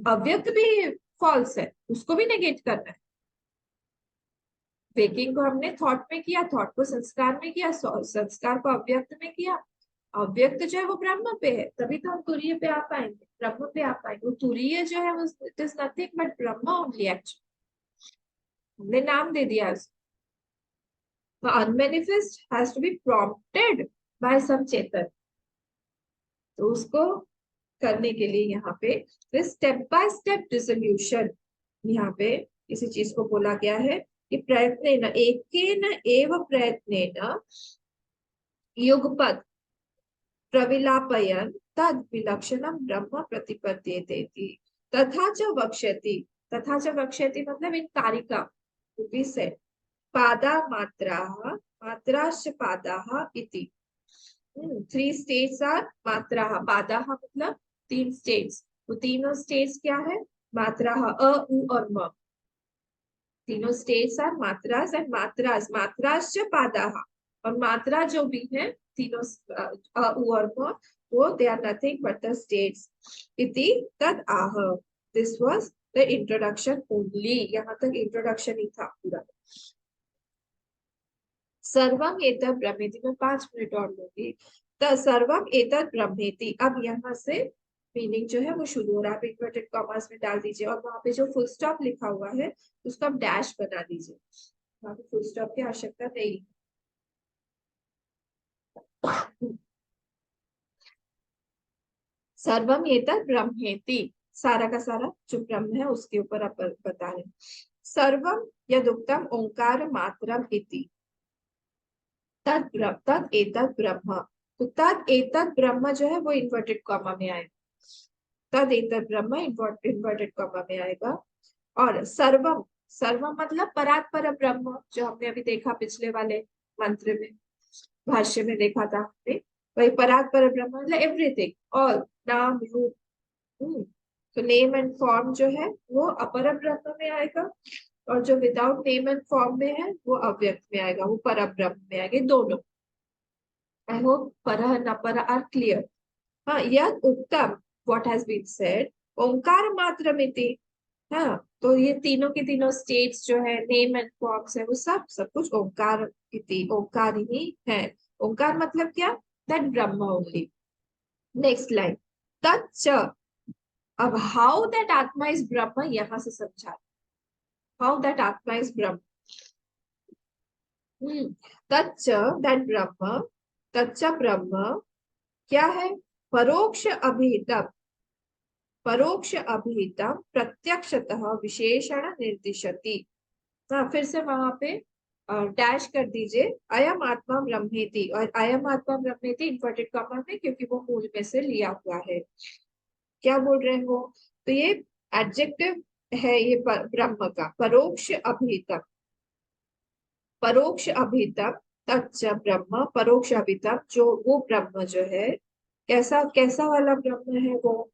अव्यक्त भी फॉल्स है, उसको भी नेगेट करना है। वेकिंग को हमने थॉट में किया, थॉट को संस्कार में किया, संस्कार को अव्यक्त में किया। अव्यक्त जो है वो ब्रह्म पे है, तभी तो हम तुरीय पे आ पाएंगे, ब्रह्म पे आ पाएंगे। वो तुरीय जो है वो it is nothing but Brahman only actually. हमने नाम दे दिया उसको। तो unmanifest has to be prompted by some चेतन। तो उसको करने के लिए यहाँ पे स्टेप बाय स्टेप डिसोल्यूशन, यहाँ पे इसी चीज को बोला गया है कि प्रयत्नेन एकेन एव प्रयत्नेन युगपत् प्रविलापयन् तद विलक्षणं ब्रह्म प्रतिपद्येते इति। तथा च वक्ष्यति, तथा च वक्ष्यति मतलब इन कारिका भी से पादा मात्राः, मात्राश्च पादाः इति। 3 स्टेट्स आर मात्राः, पादाः मतलब 3 स्टेट्स। वो तीनों स्टेट्स क्या है? मात्राः, अ उ और म। तीनों स्टेट्स आर मात्रास, एंड मात्रास, मात्राश्च पादाः, और मात्रा जो भी है तीनों अ उ और म, वो they are nothing but the states. इति तद आह। This was the introduction only, यहाँ तक इंट्रोडक्शन ही था पूरा। सर्वम एतत् ब्रह्मेति, में 5 मिनट और लूंगी। सर्वम एतत् ब्रह्मेति, अब यहाँ से मीनिंग जो है वो शुरू हो रहा है, आप इन्वर्टेड कॉमास में डाल दीजिए और वहां पे जो फुल स्टॉप लिखा हुआ है उसको आप डैश बना दीजिए, वहां पे फुल स्टॉप की आवश्यकता नहीं। सर्वम एतत् ब्रह्मेति, सारा का सारा जो ब्रह्म है उसके ऊपर आप बता रहे हैं। सर्वम यदुक्तम ओंकार मात्रम इति तत् एतत् ब्रह्म, तो तत् एतत् ब्रह्म जो है वो इन्वर्टेड कॉमा में आएगा, तद एतत् ब्रह्म इन्वर्टेड कॉमा में आएगा। और सर्वम, सर्वम मतलब परात् पर ब्रह्म, जो हमने अभी देखा पिछले वाले मंत्र में, भाष्य में देखा था हमने, वही परात् पर ब्रह्म मतलब एवरीथिंग, और नाम रूप। तो नेम एंड फॉर्म जो है वो अपर ब्रह्म में आएगा, और जो विदाउट नेम एंड फॉर्म में है वो अव्यक्त में आएगा, वो पर ब्रह्म में आएंगे दोनों। आई होप पर न पर आर क्लियर। हाँ, यह उत्तम व्हाट हैज बीन सेड ओंकार मात्रमिति। हाँ, तो ये तीनों के तीनों स्टेट्स जो है, नेम एंड फॉर्म्स है, वो सब कुछ ओंकार इति, ओंकार ही है। ओंकार मतलब क्या? That Brahma only. Next line, तच्च, अब हाउ दैट आत्मा इज ब्रह्म यहां से समझा, हाउ दैट आत्मा इज ब्रह्म। तच्च दैट ब्रह्म, तच्च ब्रह्म क्या है? परोक्ष अभिहितम, परोक्ष अभिहितम प्रत्यक्षतः विशेषण निर्दिशति। हाँ, फिर से वहां पे डैश कर दीजिए, अयम आत्मा ब्रह्मेति, और अयम आत्मा ब्रह्मेति इन्वर्टेड कॉमा में, क्योंकि वो मूल में से लिया हुआ है। क्या बोल रहे हैं वो? तो ये एडजेक्टिव है ये ब्रह्म का, परोक्ष अभिहितम, परोक्ष अभिहितम तच्च ब्रह्म, परोक्ष अभिहितम जो वो ब्रह्म जो है, कैसा कैसा वाला ब्रह्म है वो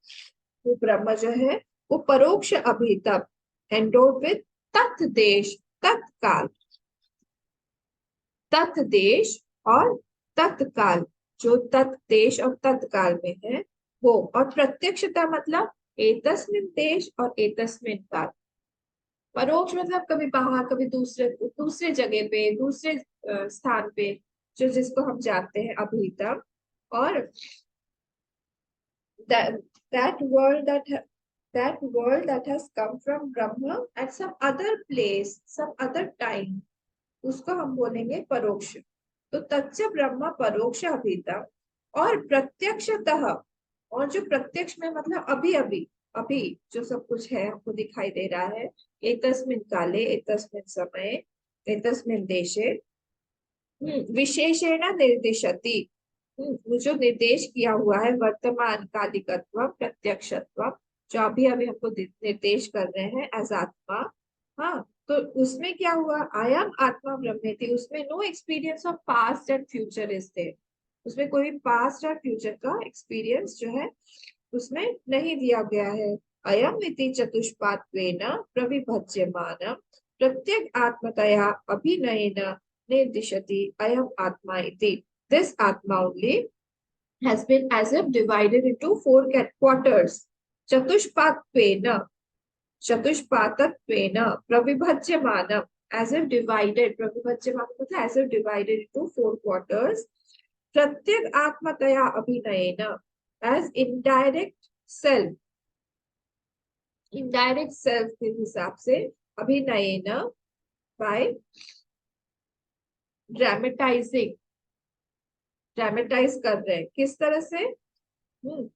ब्रह्म जो है वो परोक्ष अभिहितम, एंडोड विद तत्देश, तत्काल, तत्देश और तत्काल, जो तत्देश और तत्काल में है वो। और प्रत्यक्षता मतलब एतस्मिन् देश और एतस्मिन् काल। परोक्ष मतलब कभी बाहर, कभी दूसरे दूसरे जगह पे, दूसरे स्थान पे, जो जिसको हम जानते हैं अभी तक। और that world that world that has come from Brahma at some other place, some other time, उसको हम बोलेंगे परोक्ष। तो तच्च ब्रह्म परोक्ष अभितम, और प्रत्यक्षतः, और जो प्रत्यक्ष में मतलब अभी अभी, अभी जो सब कुछ है हमको दिखाई दे रहा है, एतस्मिन् काले, एतस्मिन् समय, एतस्मिन् देशे, विशेषेण निर्दिशति, वो जो निर्देश किया हुआ है, वर्तमान कालिकत्व प्रत्यक्षत्व, जो अभी अभी हमको निर्देश कर रहे हैं एज आत्मा। हाँ, तो उसमें क्या हुआ? आयम आत्मा ब्रह्मेति, उसमें no experience of past and future is there, उसमें कोई पास्ट और फ्यूचर का एक्सपीरियंस जो है उसमें नहीं दिया गया है। अयम इति चतुष्पात्वेन प्रविभज्यमानम प्रत्येक आत्मतया अभिनयेन निर्दिशति अयम आत्मा इति। This atma only has been as if divided into four quarters. Chatushpatvena, Chatushpatatvena, Pravibhajyamanam, as if divided, Pravibhajyamanam means as if divided into four quarters. Pratyak Atmataya Abhinayena, as indirect self, indirect self के हिसाब से, Abhinayena by dramatizing, ड्रामेटाइज कर रहे हैं, किस तरह से?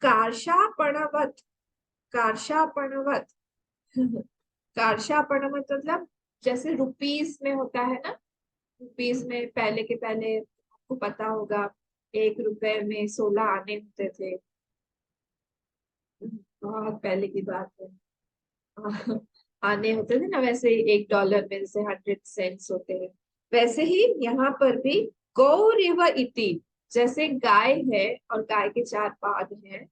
कार्षापणवत, कार्षापणवत, कार्षापणवत मतलब जैसे रुपीस में होता है ना, रुपीस में पहले के पहले आपको पता होगा 1 रुपए में 16 आने होते थे, बहुत पहले की बात है। आने होते थे ना, वैसे $1 में जैसे 100 सेंट्स होते हैं, वैसे ही यहाँ पर भी गौरिव इति, जैसे गाय है और गाय के 4 पाद हैं,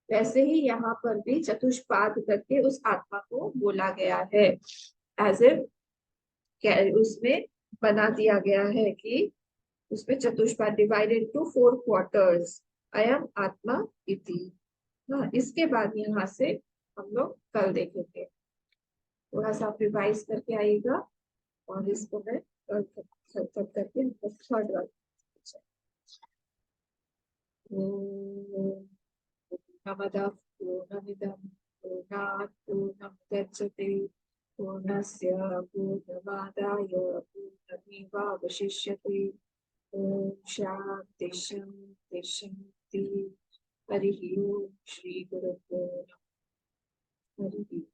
वैसे ही यहाँ पर भी चतुष्पाद करके उस आत्मा को बोला गया है, एज इफ उसमें बना दिया गया है कि उसमें चतुष्पाद डिवाइडेड टू 4 क्वार्टर्स, अयम आत्मा इति। हाँ, इसके बाद यहाँ से हम लोग कल देखेंगे, थोड़ा सा आप रिवाइज करके आइएगा, और इसको मैं खत्म करके थर्ड वाला नमः पूर्णमिदं पूर्णात् पूर्णमुदच्यते पूर्णस्य पूर्णमादाय पूर्णमेवावशिष्यते। ॐ शान्ति शान्ति शान्ति। हरिः ओम। श्री गुरुभ्यो नमः। हरिः